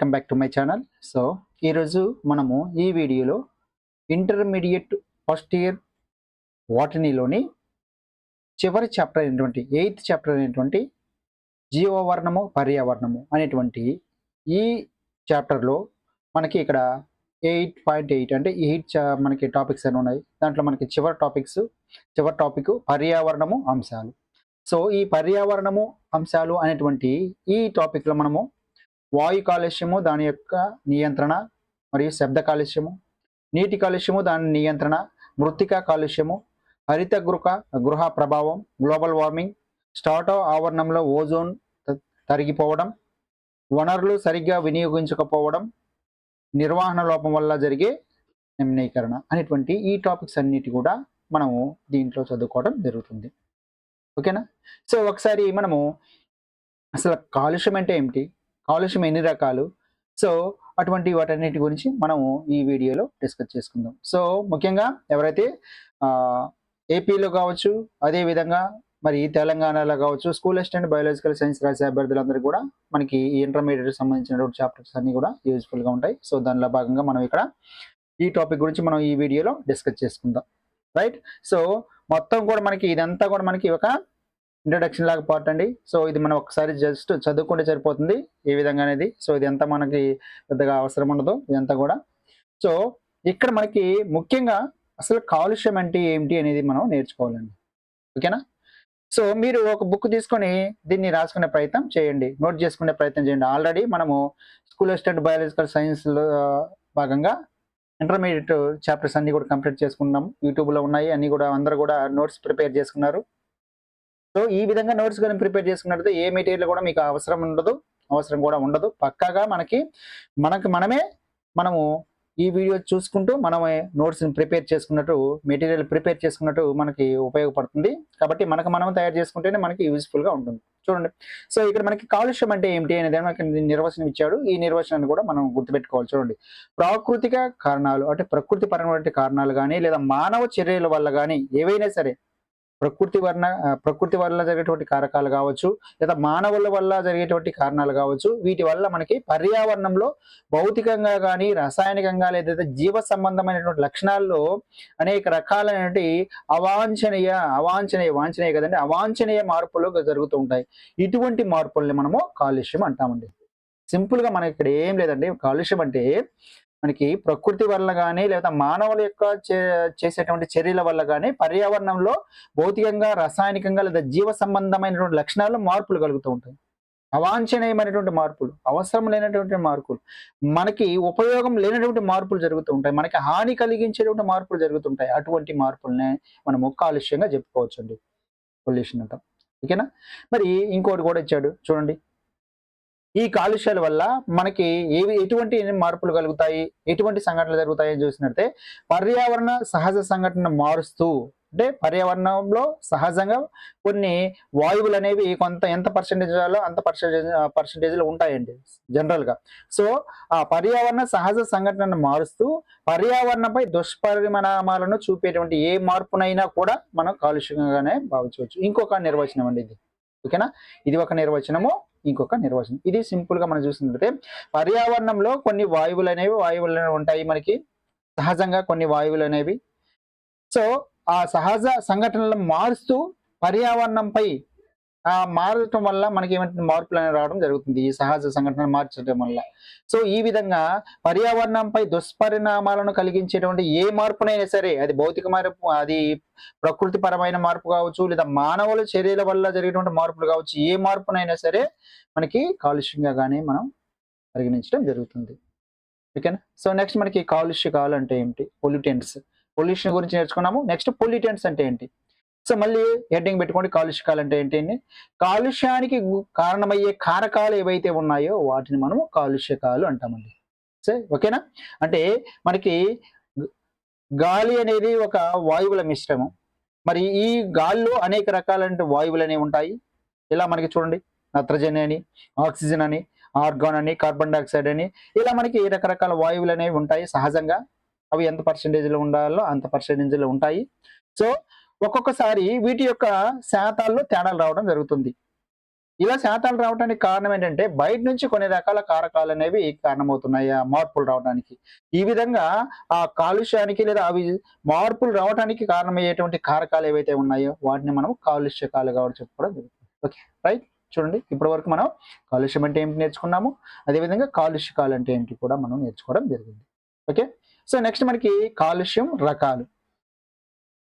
Welcome back to my channel. So ఈరోజు మనము ఈ వీడియోలో ఇంటర్మీడియట్ ఫస్ట్ ఇయర్ వాటినీలోని చివరి చాప్టర్ అయినటువంటి 8th చాప్టర్ అయినటువంటి జీవవర్ణము పర్యావరణము అనేటువంటి ఈ చాప్టర్లో మనకి ఇక్కడ 8.8 అంటే మనకి టాపిక్స్ అని ఉన్నాయి. దాంట్లో మనకి చివరి టాపిక్ పర్యావరణము అంశాలు. సో ఈ పర్యావరణము అంశాలు అనేటువంటి ఈ టాపిక్లో మనము వాయు కాలుష్యము దాని యొక్క నియంత్రణ మరియు శబ్ద కాలుష్యము, నీటి కాలుష్యము దాని నియంత్రణ, మృత్తికా కాలుష్యము, హరిత గృహ ప్రభావం, గ్లోబల్ వార్మింగ్, స్టార్టో ఆవరణంలో ఓజోన్ తరిగిపోవడం, వనరులు సరిగ్గా వినియోగించకపోవడం, నిర్వహణ లోపం వల్ల జరిగే నిమ్నీకరణ అనేటువంటి ఈ టాపిక్స్ అన్నిటి కూడా మనము దీంట్లో చదువుకోవడం జరుగుతుంది. ఓకేనా? సో ఒకసారి మనము అసలు కాలుష్యం అంటే ఏమిటి, కాలుష్యం ఎన్ని రకాలు, సో అటువంటి వాటన్నిటి గురించి మనము ఈ వీడియోలో డిస్కస్ చేసుకుందాం. సో ముఖ్యంగా ఎవరైతే ఏపీలో కావచ్చు, అదేవిధంగా మరి తెలంగాణలో కావచ్చు స్కూల్ అసిస్టెంట్ బయాలజికల్ సైన్స్ రాసే అభ్యర్థులందరూ కూడా మనకి ఈ ఇంటర్మీడియట్ సంబంధించినటువంటి చాప్టర్స్ అన్ని కూడా యూజ్ఫుల్గా ఉంటాయి. సో దానిలో భాగంగా మనం ఇక్కడ ఈ టాపిక్ గురించి మనం ఈ వీడియోలో డిస్కస్ చేసుకుందాం. రైట్? సో మొత్తం కూడా మనకి ఇదంతా కూడా మనకి ఒక ఇంట్రడక్షన్ లాగా పార్ట్ అండి. సో ఇది మనం ఒకసారి జస్ట్ చదువుకుంటే సరిపోతుంది ఏ విధంగా అనేది. సో ఇది ఎంత మనకి పెద్దగా అవసరం ఉండదు ఇదంతా కూడా. సో ఇక్కడ మనకి ముఖ్యంగా అసలు కాలుష్యం అంటే ఏమిటి అనేది మనం నేర్చుకోవాలండి. ఓకేనా? సో మీరు ఒక బుక్ తీసుకొని దీన్ని రాసుకునే ప్రయత్నం చేయండి, నోట్ చేసుకునే ప్రయత్నం చేయండి. ఆల్రెడీ మనము స్కూల్ అసిస్టెంట్ బయాలజికల్ సైన్స్లో భాగంగా ఇంటర్మీడియట్ చాప్టర్స్ అన్ని కూడా కంప్లీట్ చేసుకున్నాం. యూట్యూబ్లో ఉన్నాయి అన్ని కూడా, అందరూ కూడా నోట్స్ ప్రిపేర్ చేసుకున్నారు. సో ఈ విధంగా నోట్స్ కానీ ప్రిపేర్ చేసుకున్నట్లయితే ఏ మెటీరియల్ కూడా మీకు అవసరం కూడా ఉండదు. పక్కాగా మనము ఈ వీడియో చూసుకుంటూ మనమే నోట్స్ని మెటీరియల్ ప్రిపేర్ చేసుకున్నట్టు మనకి ఉపయోగపడుతుంది. కాబట్టి మనం తయారు చేసుకుంటేనే మనకి యూజ్ఫుల్గా ఉంటుంది. చూడండి, సో ఇక్కడ మనకి కాలుష్యం అంటే ఏమిటి అనేది మనకి నిర్వచనం ఇచ్చాడు. ఈ నిర్వచనాన్ని కూడా మనం గుర్తుపెట్టుకోవాలి. చూడండి, ప్రాకృతిక కారణాలు అంటే ప్రకృతి పరమైన కారణాలు కానీ లేదా మానవ చర్యల వల్ల కానీ ఏవైనా సరే ప్రకృతి వల్ల జరిగేటువంటి కారకాలు కావచ్చు, లేదా మానవుల వల్ల జరిగేటువంటి కారణాలు కావచ్చు, వీటి వల్ల మనకి పర్యావరణంలో భౌతికంగా కానీ రసాయనికంగా లేదా జీవ సంబంధమైనటువంటి లక్షణాల్లో అనేక రకాలైనటువంటి అవాంఛనీయ మార్పులు జరుగుతూ ఉంటాయి. ఇటువంటి మార్పుల్ని మనము కాలుష్యం అంటామండి. సింపుల్ గా మనకి ఇక్కడ ఏం లేదండి. కాలుష్యం అంటే మనకి ప్రకృతి వల్ల కానీ లేదా మానవుల యొక్క చేసేటువంటి చర్యల వల్ల కానీ పర్యావరణంలో భౌతికంగా రసాయనికంగా లేదా జీవ సంబంధమైనటువంటి లక్షణాల్లో మార్పులు కలుగుతూ ఉంటాయి. అవాంఛనీయమైనటువంటి మార్పులు, అవసరం లేనటువంటి మార్పులు, మనకి ఉపయోగం లేనటువంటి మార్పులు జరుగుతూ ఉంటాయి, మనకి హాని కలిగించేటువంటి మార్పులు జరుగుతుంటాయి. అటువంటి మార్పులనే మనము కాలుష్యంగా చెప్పుకోవచ్చు అండి, పొల్యూషన్ అంటాం. ఓకేనా? మరి ఇంకోటి కూడా ఇచ్చాడు చూడండి. ఈ కాలుష్యాల వల్ల మనకి ఎటువంటి మార్పులు కలుగుతాయి, ఎటువంటి సంఘటనలు జరుగుతాయి అని చూసినట్టే పర్యావరణ సహజ సంఘటన మారుస్తూ, అంటే పర్యావరణంలో సహజంగా కొన్ని వాయువులు అనేవి ఎంత పర్సెంటేజ్లో అంత పర్సెంటేజ్లో ఉంటాయండి జనరల్గా. సో ఆ పర్యావరణ సహజ సంఘటనను మారుస్తూ పర్యావరణంపై దుష్పరిణామాలను చూపేటువంటి ఏ మార్పునైనా కూడా మనం కాలుష్యంగానే భావించవచ్చు. ఇంకొక నిర్వచనం అండి ఇది. ఓకేనా? ఇది ఒక నిర్వచనము, ఇంకొక నిర్వచనం. ఇది సింపుల్ గా మనం చూసినట్లయితే పర్యావరణంలో కొన్ని వాయువులు ఉంటాయి మనకి సహజంగా, కొన్ని వాయువులు అనేవి. సో ఆ సహజ సంఘటనలను మారుస్తూ పర్యావరణంపై మారటం వల్ల మనకి ఏమంటే మార్పులు అనేవి రావడం జరుగుతుంది ఈ సహజ సంఘటన మార్చడం వల్ల. సో ఈ విధంగా పర్యావరణంపై దుష్పరిణామాలను కలిగించేటువంటి ఏ మార్పునైనా సరే, అది భౌతిక మార్పు, అది ప్రకృతి పరమైన మార్పు కావచ్చు, లేదా మానవుల చర్యల వల్ల జరిగేటువంటి మార్పులు కావచ్చు, ఏ మార్పునైనా సరే మనకి కాలుష్యంగా కానీ మనం పరిగణించడం జరుగుతుంది. ఓకేనా? సో నెక్స్ట్ మనకి కాలుష్యకాలు అంటే ఏమిటి, పొల్యూషన్ గురించి నేర్చుకున్నాము. నెక్స్ట్ పొల్యూటెంట్స్ అంటే ఏంటి. సో మళ్ళీ హెడ్డింగ్ పెట్టుకోండి, కాలుష్యకాలు అంటే ఏంటి. కాలుష్యానికి కారణమయ్యే కారకాలు ఏవైతే ఉన్నాయో వాటిని మనము కాలుష్యకాలు అంటామండి. సరే, ఓకేనా? అంటే మనకి గాలి అనేది ఒక వాయువుల మిశ్రమం. మరి ఈ గాలిలో అనేక రకాలైన వాయువులు అనేవి ఉంటాయి. ఇలా మనకి చూడండి, నత్రజని అని, ఆక్సిజన్ అని, ఆర్గాన్ అని, కార్బన్ డైఆక్సైడ్ అని, ఇలా మనకి రకరకాల వాయువులు అనేవి ఉంటాయి సహజంగా. అవి ఎంత పర్సెంటేజ్లో ఉండాలో అంత పర్సెంటేజ్లో ఉంటాయి. సో ఒక్కొక్కసారి వీటి యొక్క శాతాల్లో తేడాలు రావడం జరుగుతుంది. ఇలా శాతాలు రావడానికి కారణం ఏంటంటే బయట నుంచి కొన్ని రకాల కారకాలు అనేవి కారణమవుతున్నాయి ఆ మార్పులు రావడానికి. ఈ విధంగా ఆ కాలుష్యానికి లేదా అవి మార్పులు రావడానికి కారణమయ్యేటువంటి కారకాలు ఏవైతే ఉన్నాయో వాటిని మనం కాలుష్యకాలుగా కూడా చెప్పుకోవడం జరుగుతుంది. Okay, right. చూడండి, ఇప్పటి వరకు మనం కాలుష్యం అంటే ఏంటి నేర్చుకున్నాము, అదేవిధంగా కాలుష్యకాలు అంటే ఏంటి కూడా మనం నేర్చుకోవడం జరిగింది. ఓకే, సో నెక్స్ట్ మనకి కాలుష్యం రకాలు.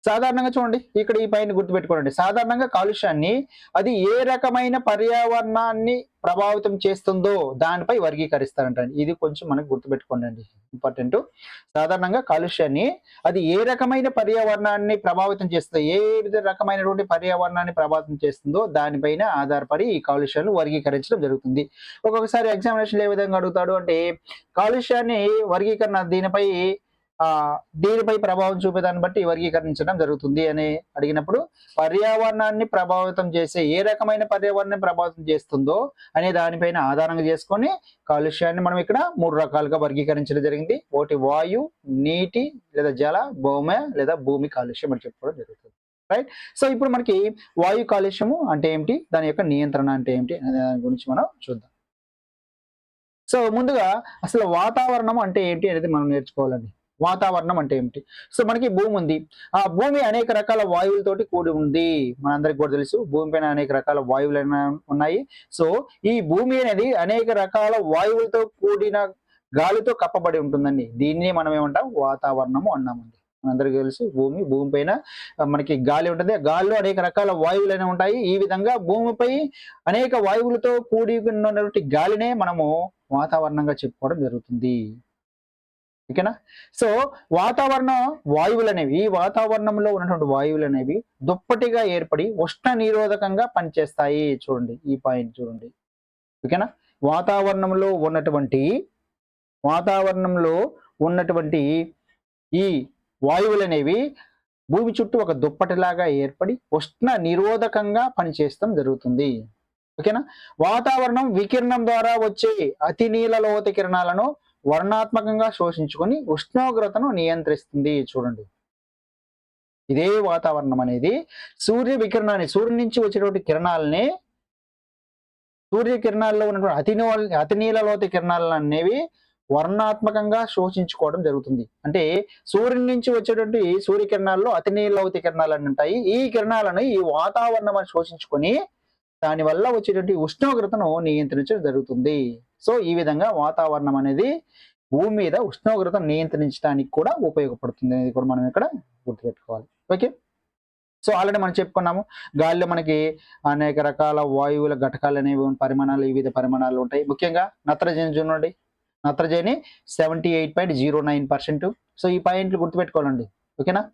సాధారణంగా చూడండి, ఇక్కడ ఈ పైన గుర్తుపెట్టుకోండి. సాధారణంగా కాలుష్యాన్ని అది ఏ రకమైన పర్యావరణాన్ని ప్రభావితం చేస్తుందో దానిపై వర్గీకరిస్తారంటండి. ఇది కొంచెం మనకు గుర్తుపెట్టుకోండి అండి, ఇంపార్టెంట్. సాధారణంగా కాలుష్యాన్ని అది ఏ రకమైన పర్యావరణాన్ని ప్రభావితం చేస్తుందో, ఏ రకమైనటువంటి పర్యావరణాన్ని ప్రభావితం చేస్తుందో దానిపైన ఆధారపడి ఈ కాలుష్యాన్ని వర్గీకరించడం జరుగుతుంది. ఒక్కొక్కసారి ఎగ్జామినేషన్లు ఏ విధంగా అడుగుతాడు అంటే, కాలుష్యాన్ని వర్గీకరణ దీనిపై ప్రభావం చూపేదాన్ని బట్టి వర్గీకరించడం జరుగుతుంది అని అడిగినప్పుడు, పర్యావరణాన్ని ప్రభావితం చేసే ఏ రకమైన పర్యావరణాన్ని ప్రభావితం చేస్తుందో అనే దానిపైన ఆధారంగా చేసుకొని కాలుష్యాన్ని మనం ఇక్కడ 3 రకాలుగా వర్గీకరించడం జరిగింది. ఒకటి వాయు, నీటి లేదా జల, భౌమ లేదా భూమి కాలుష్యం అని చెప్పుకోవడం జరుగుతుంది. రైట్. సో ఇప్పుడు మనకి వాయు కాలుష్యము అంటే ఏమిటి, దాని యొక్క నియంత్రణ అంటే ఏమిటి అనే దాని గురించి మనం చూద్దాం. సో ముందుగా అసలు వాతావరణం అంటే ఏంటి అనేది మనం నేర్చుకోవాలండి. వాతావరణం అంటే ఏమిటి? సో మనకి భూమి ఉంది. ఆ భూమి అనేక రకాల వాయువులతోటి కూడి ఉంది. మనందరికి కూడా తెలుసు, భూమి పైన అనేక రకాల వాయువులు ఉన్నాయి. సో ఈ భూమి అనేది అనేక రకాల వాయువులతో కూడిన గాలితో కప్పబడి ఉంటుందండి. దీన్ని మనం ఏమంటాం, వాతావరణము అన్నామండి. మనందరికీ తెలుసు, భూమి పైన మనకి గాలి ఉంటుంది. గాలిలో అనేక రకాల వాయువులు అనేవి ఉంటాయి. ఈ విధంగా భూమిపై అనేక వాయువులతో కూడి ఉన్నటువంటి గాలినే మనము వాతావరణంగా చెప్పుకోవడం జరుగుతుంది. ఓకేనా? సో వాతావరణ వాయువులు అనేవి, ఈ వాతావరణంలో ఉన్నటువంటి వాయువులు అనేవి దుప్పటిగా ఏర్పడి ఉష్ణ నిరోధకంగా పనిచేస్తాయి. చూడండి, ఈ పాయింట్ చూడండి. ఓకేనా? వాతావరణంలో ఉన్నటువంటి ఈ వాయువులు అనేవి భూమి చుట్టూ ఒక దుప్పటిలాగా ఏర్పడి ఉష్ణ నిరోధకంగా పనిచేయడం జరుగుతుంది. ఓకేనా? వాతావరణం వికిరణం ద్వారా వచ్చే అతి నీలలోత కిరణాలను వర్ణాత్మకంగా శోషించుకొని ఉష్ణోగ్రతను నియంత్రిస్తుంది. చూడండి, ఇదే వాతావరణం అనేది సూర్య వికిరణాన్ని, సూర్యుడి నుంచి వచ్చేటువంటి కిరణాలని, సూర్యకిరణాల్లో ఉన్నటువంటి అతి నీలలోత కిరణాలను అనేవి వర్ణాత్మకంగా శోషించుకోవడం జరుగుతుంది. అంటే సూర్యుడి నుంచి వచ్చేటువంటి సూర్యకిరణాల్లో అతి నీలలోత కిరణాలు అని ఉంటాయి. ఈ కిరణాలను ఈ వాతావరణం అని శోషించుకొని దానివల్ల వచ్చేటువంటి ఉష్ణోగ్రతను నియంత్రించడం జరుగుతుంది. సో ఈ విధంగా వాతావరణం అనేది భూమి మీద ఉష్ణోగ్రతను నియంత్రించడానికి కూడా ఉపయోగపడుతుంది అనేది కూడా మనం ఇక్కడ గుర్తుపెట్టుకోవాలి. ఓకే, సో ఆల్రెడీ మనం చెప్పుకున్నాము, గాలిలో మనకి అనేక రకాల వాయువుల ఘటకాలు అనేవి పరిమాణాలు, వివిధ పరిమాణాలు ఉంటాయి. ముఖ్యంగా నత్రజని చూడండి, నత్రజని 78.09%. సో ఈ పాయింట్లు గుర్తుపెట్టుకోవాలండి. ఓకేనా?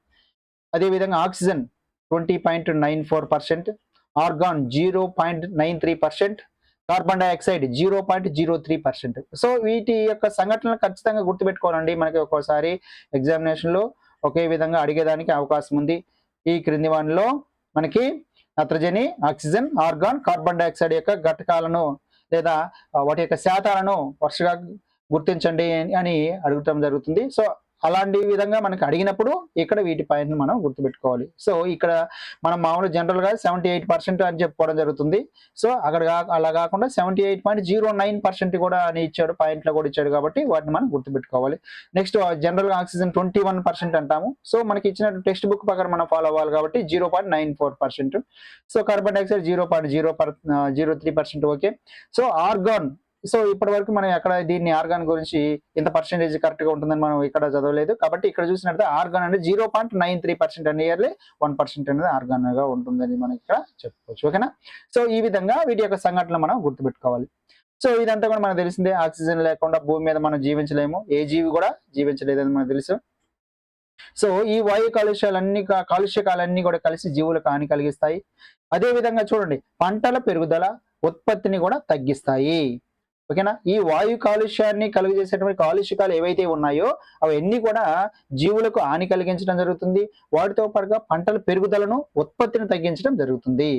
అదేవిధంగా oxygen 20.94%, organ 0.93%, carbon dioxide 0.03%. So వీటి యొక్క సంఘటనలు ఖచ్చితంగా గుర్తుపెట్టుకోవాలండి. మనకి ఒక్కోసారి ఎగ్జామినేషన్లో ఒకే విధంగా అడిగేదానికి అవకాశం ఉంది. ఈ క్రింది వాటిలో మనకి నత్రజని, ఆక్సిజన్, ఆర్గాన్, కార్బన్ డైఆక్సైడ్ యొక్క ఘటకాలను లేదా వాటి యొక్క శాతాలను వరుసగా గుర్తించండి అని అడగటం జరుగుతుంది. సో అలాంటి విధంగా మనకి అడిగినప్పుడు ఇక్కడ వీటి పాయింట్ మనం గుర్తుపెట్టుకోవాలి. సో ఇక్కడ మనం మామూలు జనరల్ గా 78% అని చెప్పుకోవడం జరుగుతుంది. సో అక్కడ అలా కాకుండా 78.09% కూడా అని ఇచ్చాడు, పాయింట్లో కూడా ఇచ్చాడు, కాబట్టి వాటిని మనం గుర్తుపెట్టుకోవాలి. నెక్స్ట్ జనరల్ గా ఆక్సిజన్ 21% అంటాము. సో మనకి ఇచ్చిన టెక్స్ట్ బుక్ ప్రకారం మనం ఫాలో అవ్వాలి కాబట్టి 0.94%. So carbon dioxide 0.03%. Okay, so organ, so ఇప్పటి వరకు మనం ఎక్కడ దీన్ని ఆర్గాన్ గురించి ఇంత పర్సెంటేజ్ కరెక్ట్ గా ఉంటుందని మనం ఇక్కడ చదవలేదు, కాబట్టి ఇక్కడ చూసినట్టు ఆర్గాన్ అనేది 0.93% అండ్ ఇయర్లీ 1% అనేది ఆర్గాన్ గా ఉంటుందని మనం ఇక్కడ చెప్పుకోవచ్చు. ఓకేనా? సో ఈ విధంగా వీటి యొక్క సంఘటనలు మనం గుర్తుపెట్టుకోవాలి. సో ఇదంతా కూడా మనకు తెలిసిందే, ఆక్సిజన్ లేకుండా భూమి మీద మనం జీవించలేము, ఏ జీవి కూడా జీవించలేదని మనకు తెలుసు. సో ఈ వాయు కాలుష్యకాలన్నీ కూడా కలిసి జీవులకు హాని కలిగిస్తాయి. అదే విధంగా చూడండి, పంటల పెరుగుదల, ఉత్పత్తిని కూడా తగ్గిస్తాయి. ఓకేనా? ఈ వాయు కాలుష్యాన్ని కలుగజేసేటువంటి కాలుష్యకాలు ఏవైతే ఉన్నాయో అవన్నీ కూడా జీవులకు హాని కలిగించడం జరుగుతుంది. వాటితో పాటుగా పంటల పెరుగుదలను, ఉత్పత్తిని తగ్గించడం జరుగుతుంది.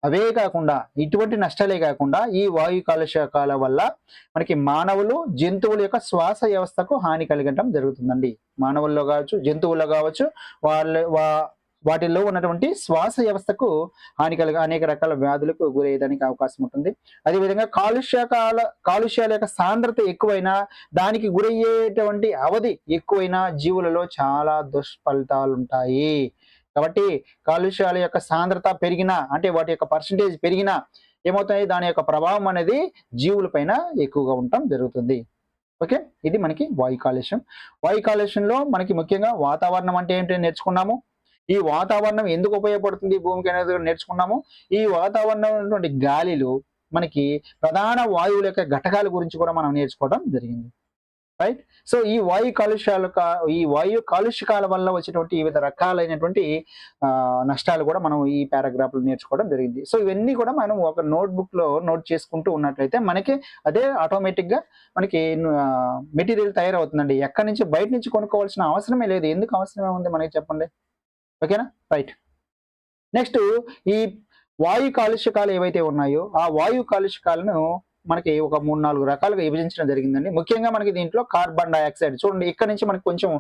అవే కాకుండా ఇటువంటి నష్టాలే కాకుండా ఈ వాయు కాలుష్యకాల వల్ల మనకి మానవులు, జంతువుల యొక్క శ్వాస వ్యవస్థకు హాని కలిగటం జరుగుతుందండి. మానవుల్లో కావచ్చు, జంతువుల్లో కావచ్చు, వాటిల్లో ఉన్నటువంటి శ్వాస వ్యవస్థకు అనేక రకాల వ్యాధులకు గురయ్యేదానికి అవకాశం ఉంటుంది. అదేవిధంగా కాలుష్యాల యొక్క సాంద్రత ఎక్కువైనా, దానికి గురయ్యేటువంటి అవధి ఎక్కువైనా జీవులలో చాలా దుష్ఫలితాలు ఉంటాయి. కాబట్టి కాలుష్యాల యొక్క సాంద్రత పెరిగినా, అంటే వాటి యొక్క పర్సంటేజ్ పెరిగినా ఏమవుతాయి, దాని యొక్క ప్రభావం అనేది జీవుల పైన ఎక్కువగా ఉండటం జరుగుతుంది. ఓకే, ఇది మనకి వాయు కాలుష్యం. వాయు కాలుష్యంలో మనకి ముఖ్యంగా వాతావరణం అంటే ఏంటో నేర్చుకున్నాము. ఈ వాతావరణం ఎందుకు ఉపయోగపడుతుంది భూమికి అనేది నేర్చుకున్నాము. ఈ వాతావరణంలో ఉన్నటువంటి గాలిలో మనకి ప్రధాన వాయువుల యొక్క ఘటకాల గురించి కూడా మనం నేర్చుకోవడం జరిగింది. రైట్. సో ఈ వాయు కాలుష్యకాల వల్ల వచ్చేటువంటి వివిధ రకాలైనటువంటి నష్టాలు కూడా మనం ఈ పారాగ్రాఫ్ లో నేర్చుకోవడం జరిగింది. సో ఇవన్నీ కూడా మనం ఒక నోట్బుక్ లో నోట్ చేసుకుంటూ ఉన్నట్లయితే మనకి అదే ఆటోమేటిక్ గా మనకి మెటీరియల్ తయారవుతుందండి. ఎక్కడి నుంచి బయట నుంచి కొనుక్కోవాల్సిన అవసరమే లేదు. ఎందుకు అవసరమే ఉంది మనకి చెప్పండి. ఓకేనా, రైట్. నెక్స్ట్, ఈ వాయు కాలుష్యకాలు ఏవైతే ఉన్నాయో ఆ వాయు కాలుష్యకాలను మనకి ఒక 3-4 రకాలుగా విభజించడం జరిగిందండి. ముఖ్యంగా మనకి దీంట్లో కార్బన్ డైఆక్సైడ్ చూడండి, ఇక్కడ నుంచి మనకి కొంచెం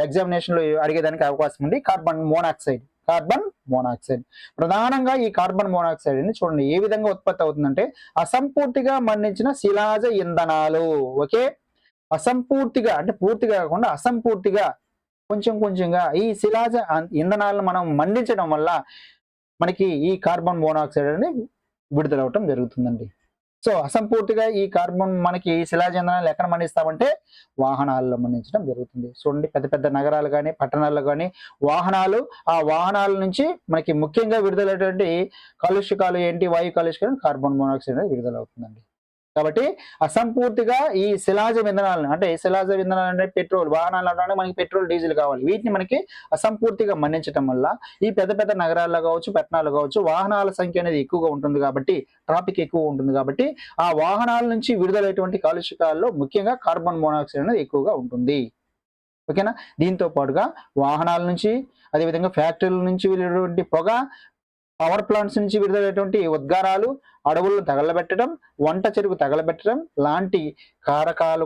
ఎగ్జామినేషన్ లో అడిగేదానికి అవకాశం ఉంది. కార్బన్ మోనాక్సైడ్ ప్రధానంగా ఈ కార్బన్ మోనాక్సైడ్ ని చూడండి ఏ విధంగా ఉత్పత్తి అవుతుందంటే అసంపూర్తిగా మండించిన శిలాజ ఇంధనాలు. ఓకే, అసంపూర్తిగా అంటే పూర్తిగా కాకుండా అసంపూర్తిగా కొంచెంగా ఈ శిలాజ ఇంధనాలను మనం మండించడం వల్ల మనకి ఈ కార్బన్ మోనాక్సైడ్ అనేది విడుదలవటం జరుగుతుందండి. సో అసంపూర్తిగా ఈ కార్బన్ మనకి శిలాజ ఇంధనాలు ఎక్కడ మండిస్తామంటే వాహనాల్లో మండించడం జరుగుతుంది. చూడండి, పెద్ద పెద్ద నగరాలు కానీ పట్టణాల్లో కానీ ఆ వాహనాల నుంచి మనకి ముఖ్యంగా విడుదలైనటువంటి కాలుష్యకాలు ఏంటి, వాయు కాలుష్యకాలు కార్బన్ మోనాక్సైడ్ అనేది విడుదలవుతుందండి. కాబట్టి అసంపూర్తిగా ఈ శిలాజ ఇంధనాలను అంటే పెట్రోల్, వాహనాలు అంటే మనకి పెట్రోల్ డీజిల్ కావాలి. వీటిని మనకి అసంపూర్తిగా మండించడం వల్ల ఈ పెద్ద పెద్ద నగరాల్లో కావచ్చు పట్టణాల్లో కావచ్చు వాహనాల సంఖ్య అనేది ఎక్కువగా ఉంటుంది కాబట్టి, ట్రాఫిక్ ఎక్కువ ఉంటుంది కాబట్టి ఆ వాహనాల నుంచి విడుదలైనటువంటి కాలుష్యకాల్లో ముఖ్యంగా కార్బన్ మోనాక్సైడ్ అనేది ఎక్కువగా ఉంటుంది. ఓకేనా, దీంతో పాటుగా వాహనాల నుంచి, అదేవిధంగా ఫ్యాక్టరీల నుంచి వెళ్ళేటువంటి పొగ, పవర్ ప్లాంట్స్ నుంచి విడుదలైనటువంటి ఉద్గారాలు, అడవులను తగలబెట్టడం, వంట చెరుకు తగలబెట్టడం లాంటి కారణాలు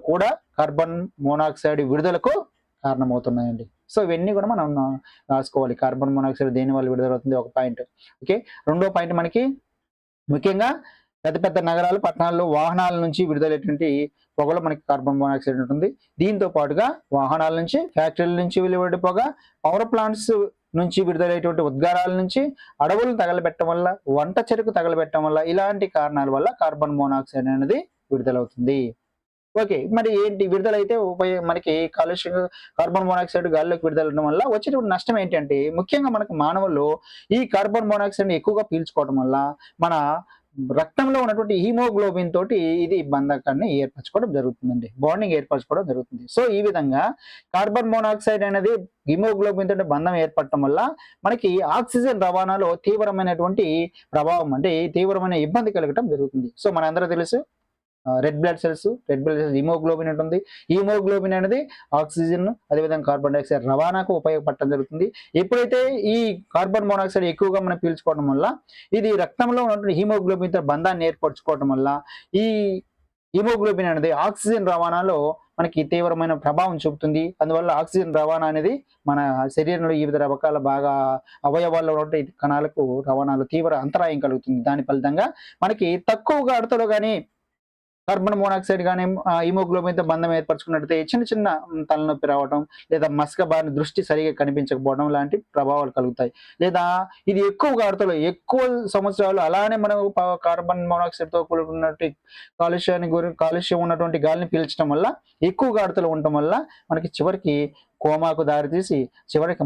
కూడా కార్బన్ మోనాక్సైడ్ విడుదలకు కారణమవుతున్నాయండి. సో ఇవన్నీ కూడా మనం రాసుకోవాలి. కార్బన్ మోనాక్సైడ్ దేని వల్ల విడుదలవుతుంది ఒక పాయింట్. ఓకే, రెండో పాయింట్ మనకి ముఖ్యంగా పెద్ద పెద్ద నగరాలు పట్టణాల్లో వాహనాల నుంచి విడుదలైనటువంటి పొగలో మనకి కార్బన్ మోనాక్సైడ్ ఉంటుంది. దీంతో పాటుగా వాహనాల నుంచి, ఫ్యాక్టరీల నుంచి వెలువడే పొగ, పవర్ ప్లాంట్స్ నుంచి విడుదలైనటువంటి ఉద్గారాల నుంచి, అడవులు తగలబెట్టడం వల్ల, వంట చెరుకు తగలబెట్టడం వల్ల, ఇలాంటి కారణాల వల్ల కార్బన్ మోనాక్సైడ్ అనేది విడుదలవుతుంది. ఓకే, మరి ఏంటి విడుదలైతే మనకి కార్బన్ మోనాక్సైడ్ గాలిలోకి విడుదలడం వల్ల వచ్చేటువంటి నష్టం ఏంటంటే ముఖ్యంగా మనకు మానవుల్లో ఈ కార్బన్ మోనాక్సైడ్ ఎక్కువగా పీల్చుకోవడం వల్ల మన రక్తంలో ఉన్నటువంటి హీమోగ్లోబిన్ తోటి ఇది బంధకాన్ని ఏర్పరచుకోవడం జరుగుతుందండి, బాండింగ్ ఏర్పరచుకోవడం జరుగుతుంది. సో ఈ విధంగా కార్బన్ మోనాక్సైడ్ అనేది హిమోగ్లోబిన్ తోటి బంధం ఏర్పడటం వల్ల మనకి ఆక్సిజన్ రవాణాలో తీవ్రమైనటువంటి ప్రభావం అంటే తీవ్రమైన ఇబ్బంది కలగటం జరుగుతుంది. సో మనందరూ తెలుసు రెడ్ బ్లడ్ సెల్స్ హిమోగ్లోబిన్ ఉంటుంది. హిమోగ్లోబిన్ అనేది ఆక్సిజన్ అదేవిధంగా కార్బన్ డైఆక్సైడ్ రవాణాకు ఉపయోగపడటం జరుగుతుంది. ఎప్పుడైతే ఈ కార్బన్ మోనాక్సైడ్ ఎక్కువగా మనం పీల్చుకోవడం వల్ల ఇది రక్తంలో ఉన్నటువంటి హిమోగ్లోబిన్ తో బంధాన్ని ఏర్పరచుకోవడం వల్ల ఈ హిమోగ్లోబిన్ అనేది ఆక్సిజన్ రవాణాలో మనకి తీవ్రమైన ప్రభావం చూపుతుంది. అందువల్ల ఆక్సిజన్ రవాణా అనేది మన శరీరంలో వివిధ రకాల అవయవాల్లో ఉన్నటువంటి కణాలకు రవాణాలో తీవ్ర అంతరాయం కలుగుతుంది. దాని ఫలితంగా మనకి తక్కువ గాఢతలో కానీ కార్బన్ మోనాక్సైడ్ కానీ హిమోగ్లోబిన్ తో బంధం ఏర్పరచుకున్నట్లయితే చిన్న తలనొప్పి రావడం, లేదా మసక బారిన దృష్టి సరిగా కనిపించకపోవడం లాంటి ప్రభావాలు కలుగుతాయి. లేదా ఇది ఎక్కువ గాఢతలో ఎక్కువ సంవత్సరాలు అలానే మనం కార్బన్ మోనాక్సైడ్ తో కూడుకున్నటువంటి కాలుష్యం ఉన్నటువంటి గాలిని పీల్చడం వల్ల ఎక్కువ గాఢతలో ఉండటం వల్ల మనకి చివరికి కోమాకు దారితీసి చివరికి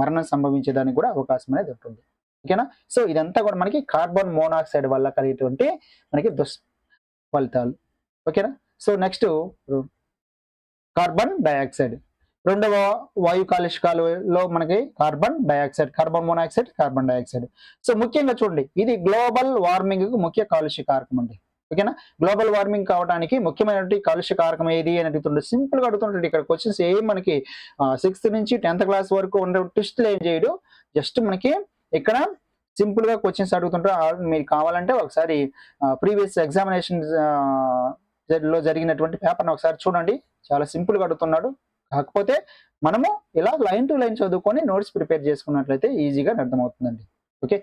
మరణం సంభవించేదానికి కూడా అవకాశం అనేది ఉంటుంది. ఓకేనా, సో ఇదంతా కూడా మనకి కార్బన్ మోనాక్సైడ్ వల్ల కలిగేటువంటి మనకి ఫలితాలు. ఓకేనా, సో నెక్స్ట్ కార్బన్ డైఆక్సైడ్. రెండవ వాయు కాలుష్యకాలలో మనకి carbon monoxide, carbon dioxide. So ముఖ్యంగా చూడండి, ఇది గ్లోబల్ వార్మింగ్ కు ముఖ్య కాలుష్య కారకం అండి. ఓకేనా, గ్లోబల్ వార్మింగ్ కావడానికి ముఖ్యమైనటువంటి కాలుష్య కారకం ఏది అని అడుగుతుండే, సింపుల్ గా అడుగుతుంటే ఇక్కడ క్వశ్చన్స్ ఏం మనకి 6th నుంచి 10th క్లాస్ వరకు ఉండే ట్విస్ట్లు ఏం చేయడు, జస్ట్ మనకి ఇక్కడ సింపుల్ గా క్వశ్చన్స్ అడుగుతుంటారు. మీరు కావాలంటే ఒకసారి ప్రీవియస్ ఎగ్జామినేషన్ లో జరిగినటువంటి పేపర్ని ఒకసారి చూడండి, చాలా సింపుల్ గా అడుగుతున్నాడు. కాకపోతే మనము ఇలా లైన్ టు లైన్ చదువుకొని నోట్స్ ప్రిపేర్ చేసుకున్నట్లయితే ఈజీగా అర్థమవుతుందండి. ఓకే.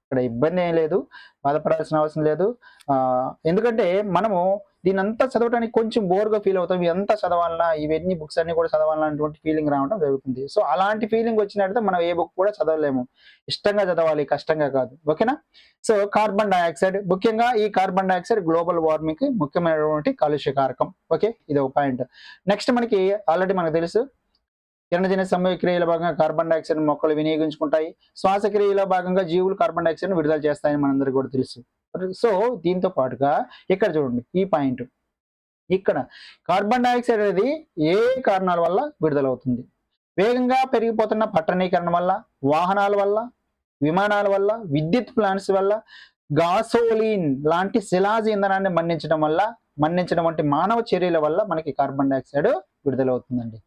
ఇక్కడ ఇబ్బంది ఏం లేదు, బాధపడాల్సిన అవసరం లేదు. ఎందుకంటే మనము దీనంతా చదవడానికి కొంచెం బోర్‌గా ఫీల్ అవుతాం. ఇదంతా చదవాలనా, ఇవన్నీ బుక్స్ అన్నీ కూడా చదవాలనా అటువంటి ఫీలింగ్ రావడం జరుగుతుంది. సో, అలాంటి ఫీలింగ్ వచ్చినట్టయితే మనం ఏ బుక్ కూడా చదవలేము. ఇష్టంగా చదవాలి, కష్టంగా కాదు. ఓకేనా? సో, కార్బన్ డయాక్సైడ్, ముఖ్యంగా ఈ కార్బన్ డయాక్సైడ్ గ్లోబల్ వార్మింగ్‌కి ముఖ్యమైనటువంటి కాలుష్య కారకం. ఓకే. ఇది ఒక పాయింట్. నెక్స్ట్ మనకి ఆల్రెడీ మనకు తెలుసు, కిరణజన్య సంయోగక్రియలో భాగంగా కార్బన్ డయాక్సైడ్ మొక్కలు వినియోగించుకుంటాయి. శ్వాసక్రియలో భాగంగా జీవులు కార్బన్ డయాక్సైడ్ విడుదల చేస్తాయని మనందరికీ కూడా తెలుసు. సో, దీంతో పాటుగా ఇక్కడ చూడండి ఈ పాయింట్. ఇక్కడ కార్బన్ డయాక్సైడ్ అనేది ఏ కారణాల వల్ల విడుదలవుతుంది? వేగంగా పెరిగిపోతున్న పట్టణీకరణ వల్ల, వాహనాల వల్ల, విమానాల వల్ల, విద్యుత్ ప్లాంట్స్ వల్ల, గాసోలిన్ లాంటి శిలాజ ఇంధనాన్ని మన్నించడం వంటి మానవ చర్యల వల్ల మనకి కార్బన్ డయాక్సైడ్ విడుదలవుతుందండి.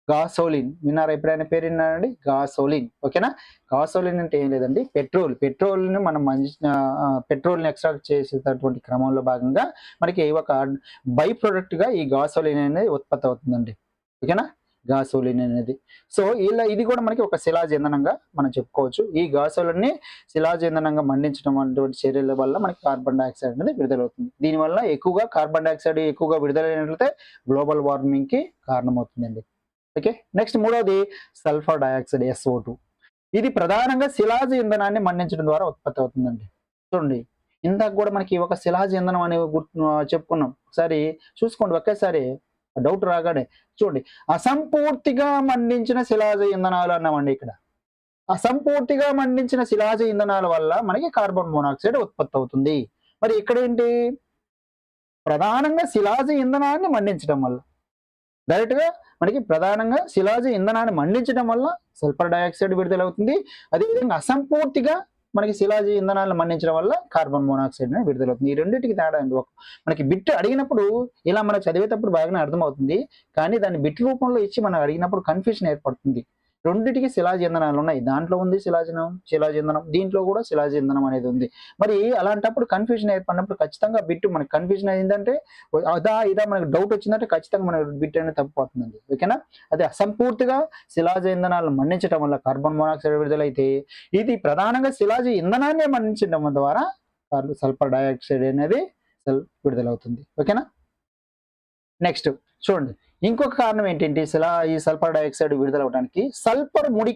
గాసోలిన్ విన్నారా? ఎప్పుడైనా పేరు విన్నారండి? గాసోలిన్. ఓకేనా? గాసోలిన్ అంటే ఏం లేదండి, పెట్రోల్ని మనం పెట్రోల్ని ఎక్స్ట్రాక్ట్ చేసేటటువంటి క్రమంలో భాగంగా మనకి ఒక బై ప్రొడక్ట్ గా ఈ గాసోలిన్ అనేది ఉత్పత్తి అవుతుందండి. ఓకేనా? గాసోలిన్ అనేది. సో, ఇది కూడా మనకి ఒక శిలాజ ఇంధనంగా మనం చెప్పుకోవచ్చు. ఈ గాసోలిన్ ని శిలాజ ఇంధనంగా మండించడం అటువంటి చర్యల వల్ల మనకి కార్బన్ డయాక్సైడ్ అనేది విడుదలవుతుంది. దీనివల్ల ఎక్కువగా కార్బన్ డయాక్సైడ్ ఎక్కువగా విడుదలైనట్లయితే గ్లోబల్ వార్మింగ్ కి కారణమవుతుందండి. ఓకే. నెక్స్ట్ మూడవది సల్ఫర్ డయాక్సైడ్, SO2. ఇది ప్రధానంగా శిలాజ ఇంధనాన్ని మండించడం ద్వారా ఉత్పత్తి అవుతుందండి. చూడండి, ఇందాక కూడా మనకి ఒక శిలాజ ఇంధనం అని చెప్పుకున్నాం. ఒకసారి చూసుకోండి, ఒకేసారి డౌట్ రాగానే చూడండి, అసంపూర్తిగా మండించిన శిలాజ ఇంధనాలు అన్నామండి. ఇక్కడ అసంపూర్తిగా మండించిన శిలాజ ఇంధనాల వల్ల మనకి కార్బన్ మోనాక్సైడ్ ఉత్పత్తి అవుతుంది. మరి ఇక్కడ ఏంటి? ప్రధానంగా శిలాజ ఇంధనాన్ని మండించడం వల్ల, డైరెక్ట్ గా మనకి ప్రధానంగా శిలాజ ఇంధనాన్ని మండించడం వల్ల సల్ఫర్ డయాక్సైడ్ విడుదలవుతుంది. అదేవిధంగా అసంపూర్తిగా మనకి శిలాజ ఇంధనాలను మండించడం వల్ల కార్బన్ మోనాక్సైడ్ అనేది విడుదలవుతుంది. ఈ రెండింటికి తేడా అండి. మనకి బిట్ అడిగినప్పుడు ఇలా మనం చదివేటప్పుడు బాగానే అర్థమవుతుంది, కానీ దాన్ని బిట్ రూపంలో ఇచ్చి మనం అడిగినప్పుడు కన్ఫ్యూజన్ ఏర్పడుతుంది. రెండిటికి శిలాజ ఇంధనాలు ఉన్నాయి. దాంట్లో ఉంది శిలాజ ఇంధనం, దీంట్లో కూడా శిలాజ ఇంధనం అనేది ఉంది. మరి అలాంటప్పుడు కన్ఫ్యూజన్ ఏర్పడినప్పుడు ఖచ్చితంగా బిట్ మనకి కన్ఫ్యూజన్ అయిందంటే, ఇదా మనకు డౌట్ వచ్చిందంటే ఖచ్చితంగా మన బిట్ అనేది తప్పిపోతుందండి. ఓకేనా? అదే అసంపూర్తిగా శిలాజ ఇంధనాలను మండించడం వల్ల కార్బన్ మోనాక్సైడ్ విడుదలైతే, ఇది ప్రధానంగా శిలాజ ఇంధనాన్ని మండించడం ద్వారా సల్ఫర్ డయాక్సైడ్ అనేది విడుదలవుతుంది. ఓకేనా? నెక్స్ట్ చూడండి, ఇంకొక కారణం ఏంటంటే ఈ సల్ఫర్ డయాక్సైడ్ విడుదలవడానికి సల్ఫర్ ముడి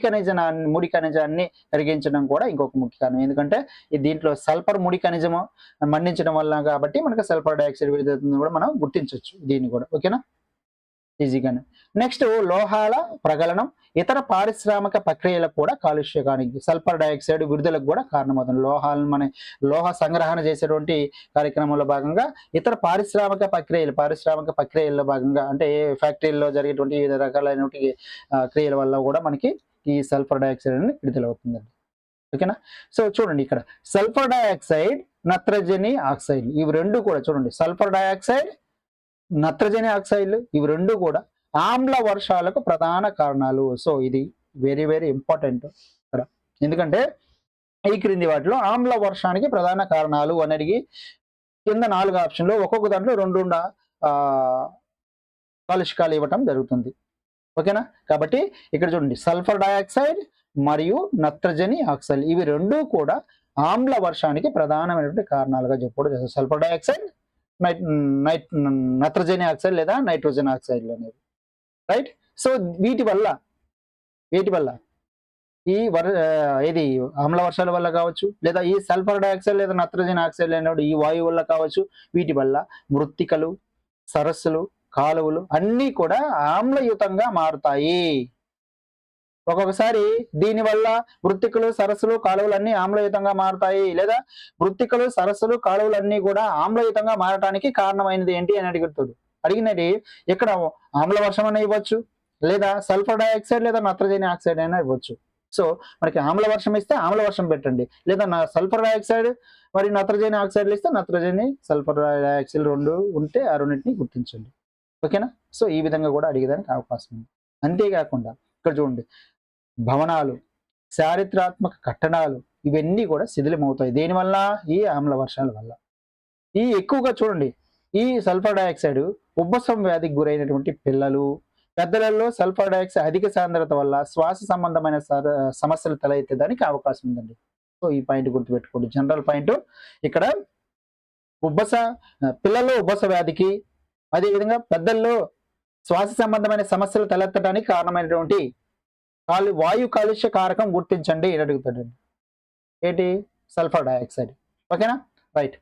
ఖనిజాన్ని కరిగించడం కూడా ఇంకొక ముఖ్య కారణం. ఎందుకంటే దీంట్లో సల్ఫర్ ముడి ఖనిజము మండించడం వల్ల కాబట్టి మనకి సల్ఫర్ డయాక్సైడ్ విడుదలవుతుంది కూడా మనం గుర్తించవచ్చు దీన్ని కూడా. ఓకేనా? ఈజీగానే. నెక్స్ట్ లోహాల ప్రగలనం, ఇతర పారిశ్రామిక ప్రక్రియలకు కూడా కాలుష్యానికి సల్ఫర్ డయాక్సైడ్ విడుదలకు కూడా కారణమవుతుంది. లోహ సంగ్రహణ చేసేటువంటి కార్యక్రమంలో భాగంగా ఇతర పారిశ్రామిక ప్రక్రియల్లో భాగంగా, అంటే ఫ్యాక్టరీల్లో జరిగేటువంటి వివిధ రకాలైనటువంటి క్రియల వల్ల కూడా మనకి ఈ సల్ఫర్ డయాక్సైడ్ అనేది విడుదలవుతుందండి. ఓకేనా? సో చూడండి, ఇక్కడ సల్ఫర్ డయాక్సైడ్, నత్రజని ఆక్సైడ్, ఇవి రెండు కూడా చూడండి, సల్ఫర్ డయాక్సైడ్, నత్రజని ఆక్సైడ్లు, ఇవి రెండు కూడా ఆమ్ల వర్షాలకు ప్రధాన కారణాలు. సో ఇది వెరీ వెరీ ఇంపార్టెంట్ ఇక్కడ. ఎందుకంటే ఈ క్రింది వాటిలో ఆమ్ల వర్షానికి ప్రధాన కారణాలు అని అడిగి కింద 4 ఆప్షన్లు ఒక్కొక్క దాంట్లో 2 కాలుష్యకాలు ఇవ్వటం జరుగుతుంది. ఓకేనా? కాబట్టి ఇక్కడ చూడండి, సల్ఫర్ డయాక్సైడ్ మరియు నత్రజని ఆక్సైడ్, ఇవి రెండు కూడా ఆమ్ల వర్షానికి ప్రధానమైనటువంటి కారణాలుగా చెప్పడం చేస్తారు. సల్ఫర్ డయాక్సైడ్, నత్రజని ఆక్సైడ్ లేదా నైట్రోజన్ ఆక్సైడ్లు అనేవి. రైట్? సో వీటి వల్ల ఇది ఆమ్ల వర్షాల వల్ల కావచ్చు, లేదా ఈ సల్ఫర్ డయాక్సైడ్ లేదా నత్రజని ఆక్సైడ్ అనేవి ఈ వాయువు వల్ల కావచ్చు. వీటి వల్ల మృత్తికలు, సరస్సులు, కాలువలు అన్నీ కూడా ఆమ్లయుతంగా మారుతాయి. ఒక్కొక్కసారి దీనివల్ల మృత్తికలు, సరస్సులు, కాలువలు అన్ని ఆమ్లయుతంగా మారుతాయి, లేదా మృత్తికలు, సరస్సులు, కాలువలు అన్ని కూడా ఆమ్లయుతంగా మారటానికి కారణమైనది ఏంటి అని అడిగినది ఇక్కడ ఆమ్ల వర్షం అయినా ఇవ్వచ్చు, లేదా సల్ఫర్ డయాక్సైడ్ లేదా నత్రజని ఆక్సైడ్ అయినా ఇవ్వచ్చు. సో మనకి ఆమ్ల వర్షం ఇస్తే ఆమ్ల వర్షం పెట్టండి, లేదా సల్ఫర్ డయాక్సైడ్ మరి నత్రజని ఆక్సైడ్లు ఇస్తే నత్రజని, సల్ఫర్ డయాక్సైడ్ రెండు ఉంటే ఆ రెండింటిని గుర్తించండి. ఓకేనా? సో ఈ విధంగా కూడా అడిగేదానికి అవకాశం ఉంది. అంతేకాకుండా ఇక్కడ చూడండి, భవనాలు, చారిత్రాత్మక కట్టడాలు ఇవన్నీ కూడా శిథిలమవుతాయి. దేనివల్ల? ఈ ఆమ్ల వర్షాల వల్ల. ఈ ఎక్కువగా చూడండి, ఈ సల్ఫర్ డయాక్సైడ్ ఉబ్బసం వ్యాధికి గురైనటువంటి పిల్లలు, పెద్దలలో సల్ఫర్ డయాక్సైడ్ అధిక సాంద్రత వల్ల శ్వాస సంబంధమైన సమస్యలు తలెత్తడానికి అవకాశం ఉందండి. సో ఈ పాయింట్ గుర్తుపెట్టుకోండి. జనరల్ పాయింట్ ఇక్కడ పిల్లల్లో ఉబ్బస వ్యాధికి, అదేవిధంగా పెద్దల్లో శ్వాస సంబంధమైన సమస్యలు తలెత్తడానికి కారణమైనటువంటి వాయు కాలుష్య కారకం గుర్తించండి అని అడుగుతాడండి. ఏంటి? Sulphur dioxide. ఓకేనా? రైట్.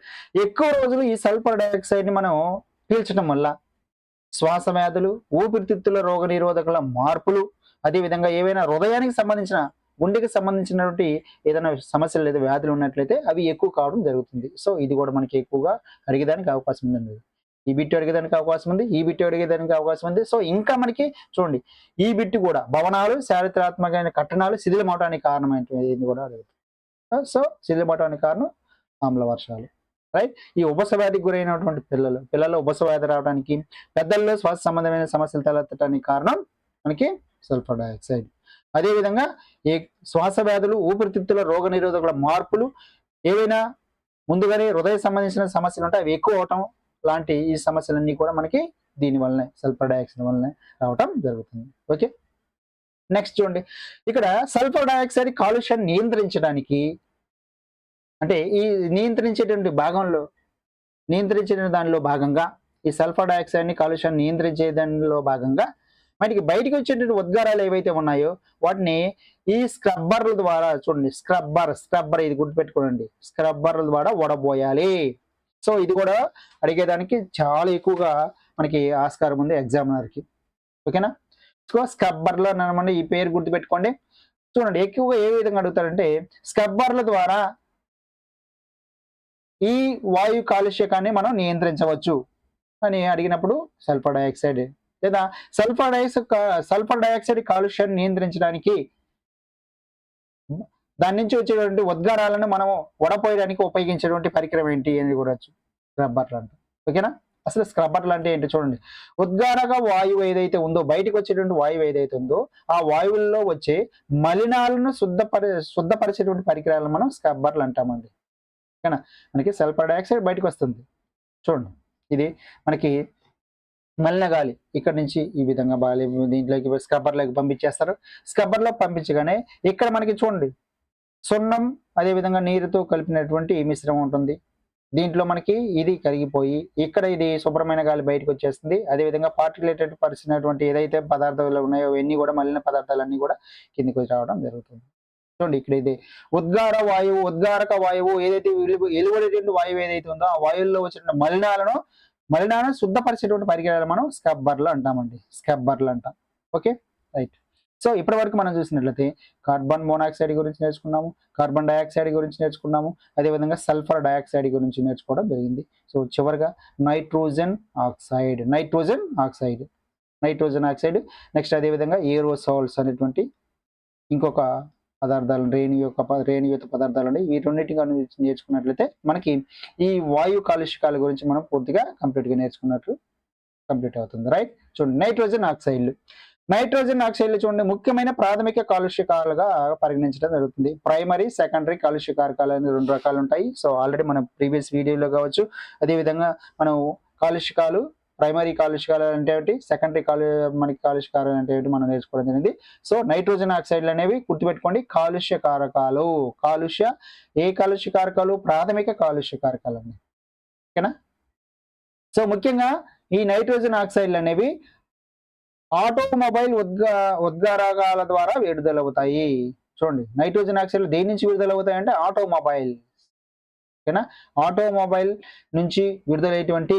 ఎక్కువ రోజులు ఈ సల్ఫర్ డయాక్సైడ్ ని మనం పీల్చడం వల్ల శ్వాస వ్యాధులు, ఊపిరితిత్తుల రోగ నిరోధకుల మార్పులు, అదేవిధంగా ఏవైనా హృదయానికి సంబంధించిన, గుండెకి సంబంధించినటువంటి ఏదైనా సమస్యలు లేదా వ్యాధులు ఉన్నట్లయితే అవి ఎక్కువ కావడం జరుగుతుంది. సో ఇది కూడా మనకి ఎక్కువగా అడిగేదానికి అవకాశం ఉందండి. ఈ బిట్ అడిగేదానికి అవకాశం ఉంది, ఈ బిట్ అడిగేదానికి అవకాశం ఉంది. సో ఇంకా మనకి చూడండి, ఈ బిట్ కూడా భవనాలు, చారిత్రాత్మకమైన కట్టడాలు శిథిలమవడానికి కారణమైనది కూడా అడుగుతుంది. సో శిథిలమవడానికి కారణం ఆమ్ల వర్షాలు. రైట్. ఈ ఉబ్బస వ్యాధికి గురైనటువంటి పిల్లల్లో ఉబ్బస వ్యాధి రావడానికి, పెద్దల్లో శ్వాస సంబంధమైన సమస్యలు తలెత్తడానికి కారణం మనకి సల్ఫర్ డయాక్సైడ్. అదేవిధంగా ఈ శ్వాస వ్యాధులు, ఊపిరితిత్తుల రోగ నిరోధకుల మార్పులు, ఏవైనా ముందుగానే హృదయ సంబంధించిన సమస్యలు ఉంటే అవి ఎక్కువ అవటం లాంటి ఈ సమస్యలన్నీ కూడా మనకి దీని వల్లనే, సల్ఫర్ డయాక్సైడ్ వల్లనే రావటం జరుగుతుంది. ఓకే. నెక్స్ట్ చూడండి, ఇక్కడ సల్ఫర్ డయాక్సైడ్ కాలుష్యాన్ని నియంత్రించడానికి, అంటే ఈ నియంత్రించే దానిలో భాగంగా ఈ సల్ఫర్ డయాక్సైడ్ ని కాలుష్యాన్ని నియంత్రించే దానిలో భాగంగా మనకి బయటికి వచ్చేటువంటి ఉద్గారాలు ఏవైతే ఉన్నాయో వాటిని ఈ స్క్రబ్బర్ల ద్వారా, చూడండి స్క్రబ్బర్ ఇది గుర్తుపెట్టుకోండి, స్క్రబ్బర్ల ద్వారా వడబోయాలి. సో ఇది కూడా అడిగేదానికి చాలా ఎక్కువగా మనకి ఆస్కారం ఉంది ఎగ్జామినర్కి. ఓకేనా? సో స్క్రబ్బర్లు అనమాట, ఈ పేరు గుర్తుపెట్టుకోండి. చూడండి, ఎక్కువగా ఏ విధంగా అడుగుతారంటే స్క్రబ్బర్ల ద్వారా ఈ వాయు కాలుష్యకాన్ని మనం నియంత్రించవచ్చు అని అడిగినప్పుడు సల్ఫర్ డయాక్సైడ్, లేదా సల్ఫర్ డయాక్సైడ్ కాలుష్యాన్ని నియంత్రించడానికి దాని నుంచి వచ్చేటువంటి ఉద్గారాలను మనం వడపోయడానికి ఉపయోగించేటువంటి పరికరం ఏంటి అని కూడా స్క్రబ్బర్లు అంటారు. ఓకేనా? అసలు స్క్రబ్బర్లు అంటే ఏంటి చూడండి, ఉద్గారక వాయువు ఏదైతే ఉందో, బయటకు వచ్చేటువంటి వాయువు ఏదైతే ఉందో ఆ వాయువుల్లో వచ్చే మలినాలను శుద్ధపరిచేటువంటి పరికరాలను మనం స్క్రబ్బర్లు అంటామండి. ఓకేనా? మనకి సల్ఫర్ డయాక్సైడ్ బయటకు వస్తుంది. చూడండి, ఇది మనకి మలిన గాలి ఇక్కడ నుంచి ఈ విధంగా దీంట్లోకి స్క్రబ్బర్లోకి పంపించేస్తారు. స్క్రబ్బర్లో పంపించగానే ఇక్కడ మనకి చూడండి సున్నం, అదేవిధంగా నీరుతో కలిపినటువంటి మిశ్రమం ఉంటుంది. దీంట్లో మనకి ఇది కరిగిపోయి ఇక్కడ ఇది శుభ్రమైన గాలి బయటకు వచ్చేస్తుంది. అదేవిధంగా పార్టికులేటెడ్ పరిచినటువంటి ఏదైతే పదార్థాలు ఉన్నాయో అవన్నీ కూడా మలిన పదార్థాలన్నీ కూడా కిందికి రావడం జరుగుతుంది. చూడండి, ఇక్కడ ఇది ఉద్గారక వాయువు ఏదైతే వెలువడేటువంటి వాయువు ఏదైతే ఉందో ఆ వాయువుల్లో వచ్చిన మలినాలను శుద్ధపరిచేటువంటి పరికరాలు మనం స్క్రబ్బర్లు అంటామండి. స్క్రబ్బర్లు అంటాం. Okay, right. సో ఇప్పటి వరకు మనం చూసినట్లయితే కార్బన్ మోనాక్సైడ్ గురించి నేర్చుకున్నాము, కార్బన్ డయాక్సైడ్ గురించి నేర్చుకున్నాము, అదేవిధంగా సల్ఫర్ డయాక్సైడ్ గురించి నేర్చుకోవడం జరిగింది. సో చివరిగా నైట్రోజన్ ఆక్సైడ్, నెక్స్ట్ అదేవిధంగా ఏరోసాల్స్ అనేటువంటి ఇంకొక పదార్థాలు, రేణుయుత పదార్థాలు వీటన్నిటి నేర్చుకున్నట్లయితే మనకి ఈ వాయు కాలుష్యకాల గురించి మనం పూర్తిగా కంప్లీట్గా కంప్లీట్ అవుతుంది. రైట్. చూడండి, నైట్రోజన్ ఆక్సైడ్లు చూడండి ముఖ్యమైన ప్రాథమిక కాలుష్యకాలుగా పరిగణించడం జరుగుతుంది. ప్రైమరీ, సెకండరీ కాలుష్య కారకాలు అని 2 రకాలు ఉంటాయి. సో ఆల్రెడీ మనం ప్రీవియస్ వీడియోలో కావచ్చు, అదేవిధంగా మనం కాలుష్యకాలు, ప్రైమరీ కాలుష్యకాలు అంటే ఏంటి, సెకండరీ కాలుష్యకాలు అంటే ఏంటి మనం నేర్చుకోవడం జరిగింది. సో నైట్రోజన్ ఆక్సైడ్లు అనేవి గుర్తుపెట్టుకోండి కాలుష్య కారకాలు. ఏ కాలుష్య కారకాలు? ప్రాథమిక కాలుష్య కారకాలు అండి. ఓకేనా? సో ముఖ్యంగా ఈ నైట్రోజన్ ఆక్సైడ్లు అనేవి ఆటోమొబైల్ ఉద్గారాల ద్వారా విడుదలవుతాయి. చూడండి, నైట్రోజన్ ఆక్సైడ్లు దేని నుంచి విడుదలవుతాయి అంటే ఆటోమొబైల్. ఓకేనా? ఆటోమొబైల్ నుంచి విడుదలయ్యేటువంటి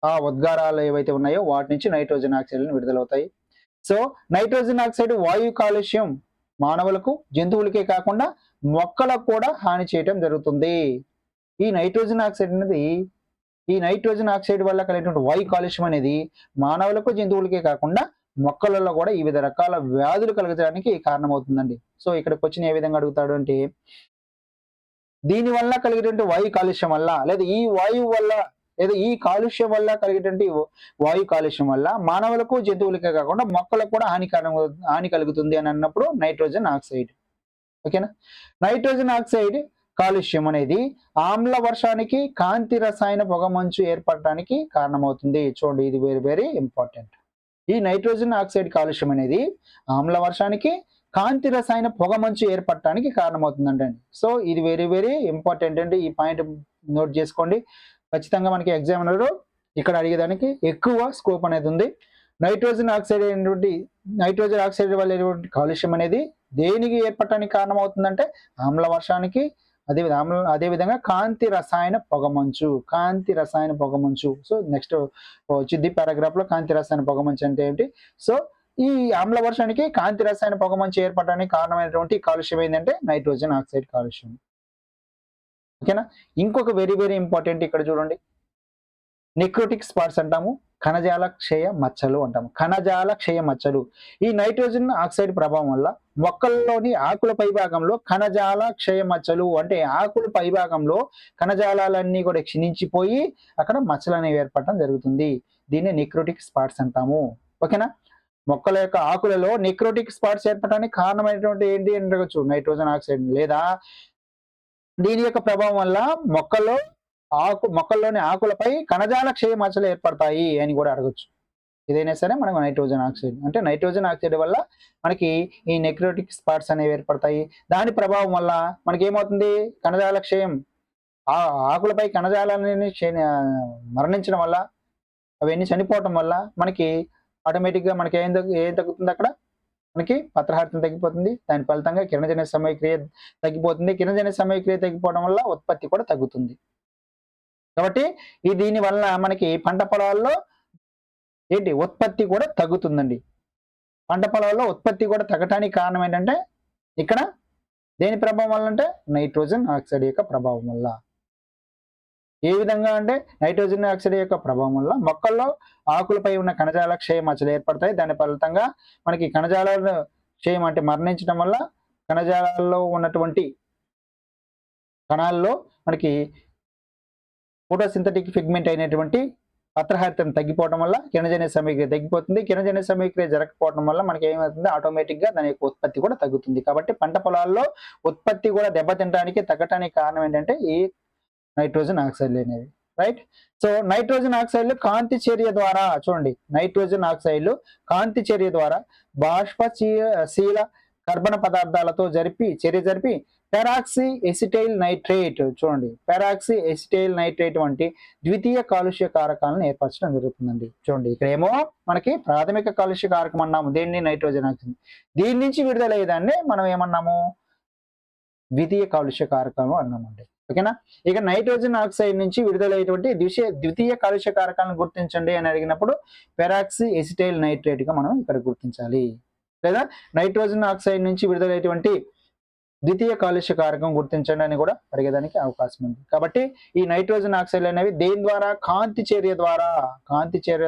ఆ ఉద్గారాలు ఏవైతే ఉన్నాయో వాటి నుంచి నైట్రోజన్ ఆక్సైడ్లు విడుదలవుతాయి. సో నైట్రోజన్ ఆక్సైడ్ వాయు కాలుష్యం మానవులకు, జంతువులకే కాకుండా మొక్కలకు కూడా హాని చేయటం జరుగుతుంది. ఈ నైట్రోజన్ ఆక్సైడ్ వల్ల కలిగినటువంటి వాయు కాలుష్యం అనేది మానవులకు, జంతువులకే కాకుండా మొక్కలలో కూడా వివిధ రకాల వ్యాధులు కలగడానికి కారణమవుతుందండి. సో ఇక్కడ క్వశ్చన్ ఏ విధంగా అడుగుతాడు అంటే, దీని వల్ల కలిగేటువంటి వాయు కాలుష్యం వల్ల, లేదా ఈ కాలుష్యం వల్ల కలిగేటువంటి వాయు కాలుష్యం వల్ల మానవులకు, జంతువులకే కాకుండా మొక్కలకు కూడా హాని కలుగుతుంది అని అన్నప్పుడు నైట్రోజన్ ఆక్సైడ్. ఓకేనా? నైట్రోజన్ ఆక్సైడ్ కాలుష్యం అనేది ఆమ్ల వర్షానికి, కాంతి రసాయన పొగమంచు ఏర్పడటానికి కారణమవుతుంది. చూడండి, ఇది వెరీ వెరీ ఇంపార్టెంట్. ఈ నైట్రోజన్ ఆక్సైడ్ కాలుష్యం అనేది ఆమ్ల వర్షానికి, కాంతి రసాయన పొగమంచు ఏర్పడటానికి కారణమవుతుందండి. సో ఇది వెరీ వెరీ ఇంపార్టెంట్ అండి. ఈ పాయింట్ నోట్ చేసుకోండి. ఖచ్చితంగా మనకి ఎగ్జామినర్ ఇక్కడ అడిగేదానికి ఎక్కువ స్కోప్ అనేది ఉంది. నైట్రోజన్ ఆక్సైడ్ అయినటువంటి నైట్రోజన్ ఆక్సైడ్ వల్ల కాలుష్యం అనేది దేనికి ఏర్పడటానికి కారణమవుతుందంటే ఆమ్ల వర్షానికి, అదేవిధంగా కాంతి రసాయన పొగమంచు. సో నెక్స్ట్ వచ్చింది పారాగ్రాఫ్ లో కాంతి రసాయన పొగమంచు అంటే ఏంటి. సో ఈ ఆమ్ల వర్షానికి, కాంతి రసాయన పొగమంచు ఏర్పడడానికి కారణమైనటువంటి కాలుష్యం ఏంటంటే నైట్రోజన్ ఆక్సైడ్ కాలుష్యం. ఓకేనా. ఇంకొక వెరీ వెరీ ఇంపార్టెంట్ ఇక్కడ చూడండి, నెక్రోటిక్ స్పాట్స్ అంటాము, కణజాల క్షయ మచ్చలు అంటాము. కణజాల క్షయ మచ్చలు ఈ నైట్రోజన్ ఆక్సైడ్ ప్రభావం వల్ల మొక్కల్లోని ఆకుల పైభాగంలో కణజాల క్షయ మచ్చలు, అంటే ఆకుల పైభాగంలో కణజాలాలన్నీ కూడా క్షీణించిపోయి అక్కడ మచ్చలు అనేవి ఏర్పడటం జరుగుతుంది. దీన్ని నెక్రోటిక్ స్పాట్స్ అంటాము. ఓకేనా. మొక్కల యొక్క ఆకులలో నెక్రోటిక్ స్పాట్స్ ఏర్పడటానికి కారణమైనటువంటి ఏంటి అని అడగచ్చు, నైట్రోజన్ ఆక్సైడ్. లేదా దీని యొక్క ప్రభావం వల్ల మొక్కల్లోని ఆకులపై కణజాల క్షయ మచ్చలు ఏర్పడతాయి అని కూడా అడగచ్చు. ఏదైనా సరే మనకు నైట్రోజన్ ఆక్సైడ్ అంటే నైట్రోజన్ ఆక్సైడ్ వల్ల మనకి ఈ నెక్రోటిక్ స్పాట్స్ అనేవి ఏర్పడతాయి. దాని ప్రభావం వల్ల మనకి ఏమవుతుంది, కణజాల క్షయం, ఆకులపై కణజాలాన్ని మరణించడం వల్ల, అవన్నీ చనిపోవటం వల్ల మనకి ఆటోమేటిక్గా మనకి ఏం తగ్గుతుంది, అక్కడ మనకి పత్రహారితం తగ్గిపోతుంది. దాని ఫలితంగా కిరణజన్య సమయక్రియ తగ్గిపోతుంది. కిరణజన్య సమయక్రియ తగ్గిపోవడం వల్ల ఉత్పత్తి కూడా తగ్గుతుంది. కాబట్టి దీని వల్ల మనకి పంట పొలాల్లో ఏంటి ఉత్పత్తి కూడా తగ్గుతుందండి. పంట పొలాల్లో ఉత్పత్తి కూడా తగ్గటానికి కారణం ఏంటంటే ఇక్కడ దేని ప్రభావం వల్ల అంటే నైట్రోజన్ ఆక్సైడ్ యొక్క ప్రభావం వల్ల. ఏ విధంగా అంటే నైట్రోజన్ ఆక్సైడ్ యొక్క ప్రభావం వల్ల మొక్కల్లో ఆకులపై ఉన్న కణజాల క్షయ మచ్చలు ఏర్పడతాయి. దాని ఫలితంగా మనకి కణజాల క్షయం అంటే మరణించడం వల్ల కణజాలాల్లో ఉన్నటువంటి కణాల్లో మనకి ఫోటోసింథటిక్ పిగ్మెంట్ అయినటువంటి పత్రహారితం తగ్గిపోవడం వల్ల కిరణజన్య సమయక్రియ తగ్గిపోతుంది. కిరణజన్య సమయక్రియ జరగకపోవడం వల్ల మనకి ఏమవుతుంది, ఆటోమేటిక్గా దాని యొక్క ఉత్పత్తి కూడా తగ్గుతుంది. కాబట్టి పంట పొలాల్లో ఉత్పత్తి కూడా దెబ్బతింటానికి తగ్గటానికి కారణం ఏంటంటే ఈ నైట్రోజన్ ఆక్సైడ్లు అనేవి. రైట్. సో నైట్రోజన్ ఆక్సైడ్లు కాంతి చర్య ద్వారా, చూడండి, నైట్రోజన్ ఆక్సైడ్లు కాంతి చర్య ద్వారా బాష్పశీల కర్బన పదార్థాలతో చర్య జరిపి పెరాక్సీ ఎసిటైల్ నైట్రేట్, చూడండి, పెరాక్సీ ఎసిటైల్ నైట్రేట్ వంటి ద్వితీయ కాలుష్య కారకాలను ఏర్పరచడం జరుగుతుందండి. చూడండి, ఇక్కడేమో మనకి ప్రాథమిక కాలుష్య కారకం అన్నాము దేన్ని, నైట్రోజన్ ఆక్సైడ్. దీని నుంచి విడుదలయ్యేదాన్ని మనం ఏమన్నాము, ద్వితీయ కాలుష్య కారకము అన్నామండి. ఓకేనా. ఇక నైట్రోజన్ ఆక్సైడ్ నుంచి విడుదలయ్యేటువంటి ద్వితీయ కాలుష్య కారకాలను గుర్తించండి అని అడిగినప్పుడు పెరాక్సీ ఎసిటైల్ నైట్రేట్ గా మనం ఇక్కడ గుర్తించాలి. లేదా నైట్రోజన్ ఆక్సైడ్ నుంచి విడుదలయ్యేటువంటి ద్వితీయ కాలుష్య కారకం గుర్తించండి అని కూడా అడిగేదానికి అవకాశం ఉంది. కాబట్టి ఈ నైట్రోజన్ ఆక్సైడ్లు అనేవి దేని ద్వారా, కాంతి చర్య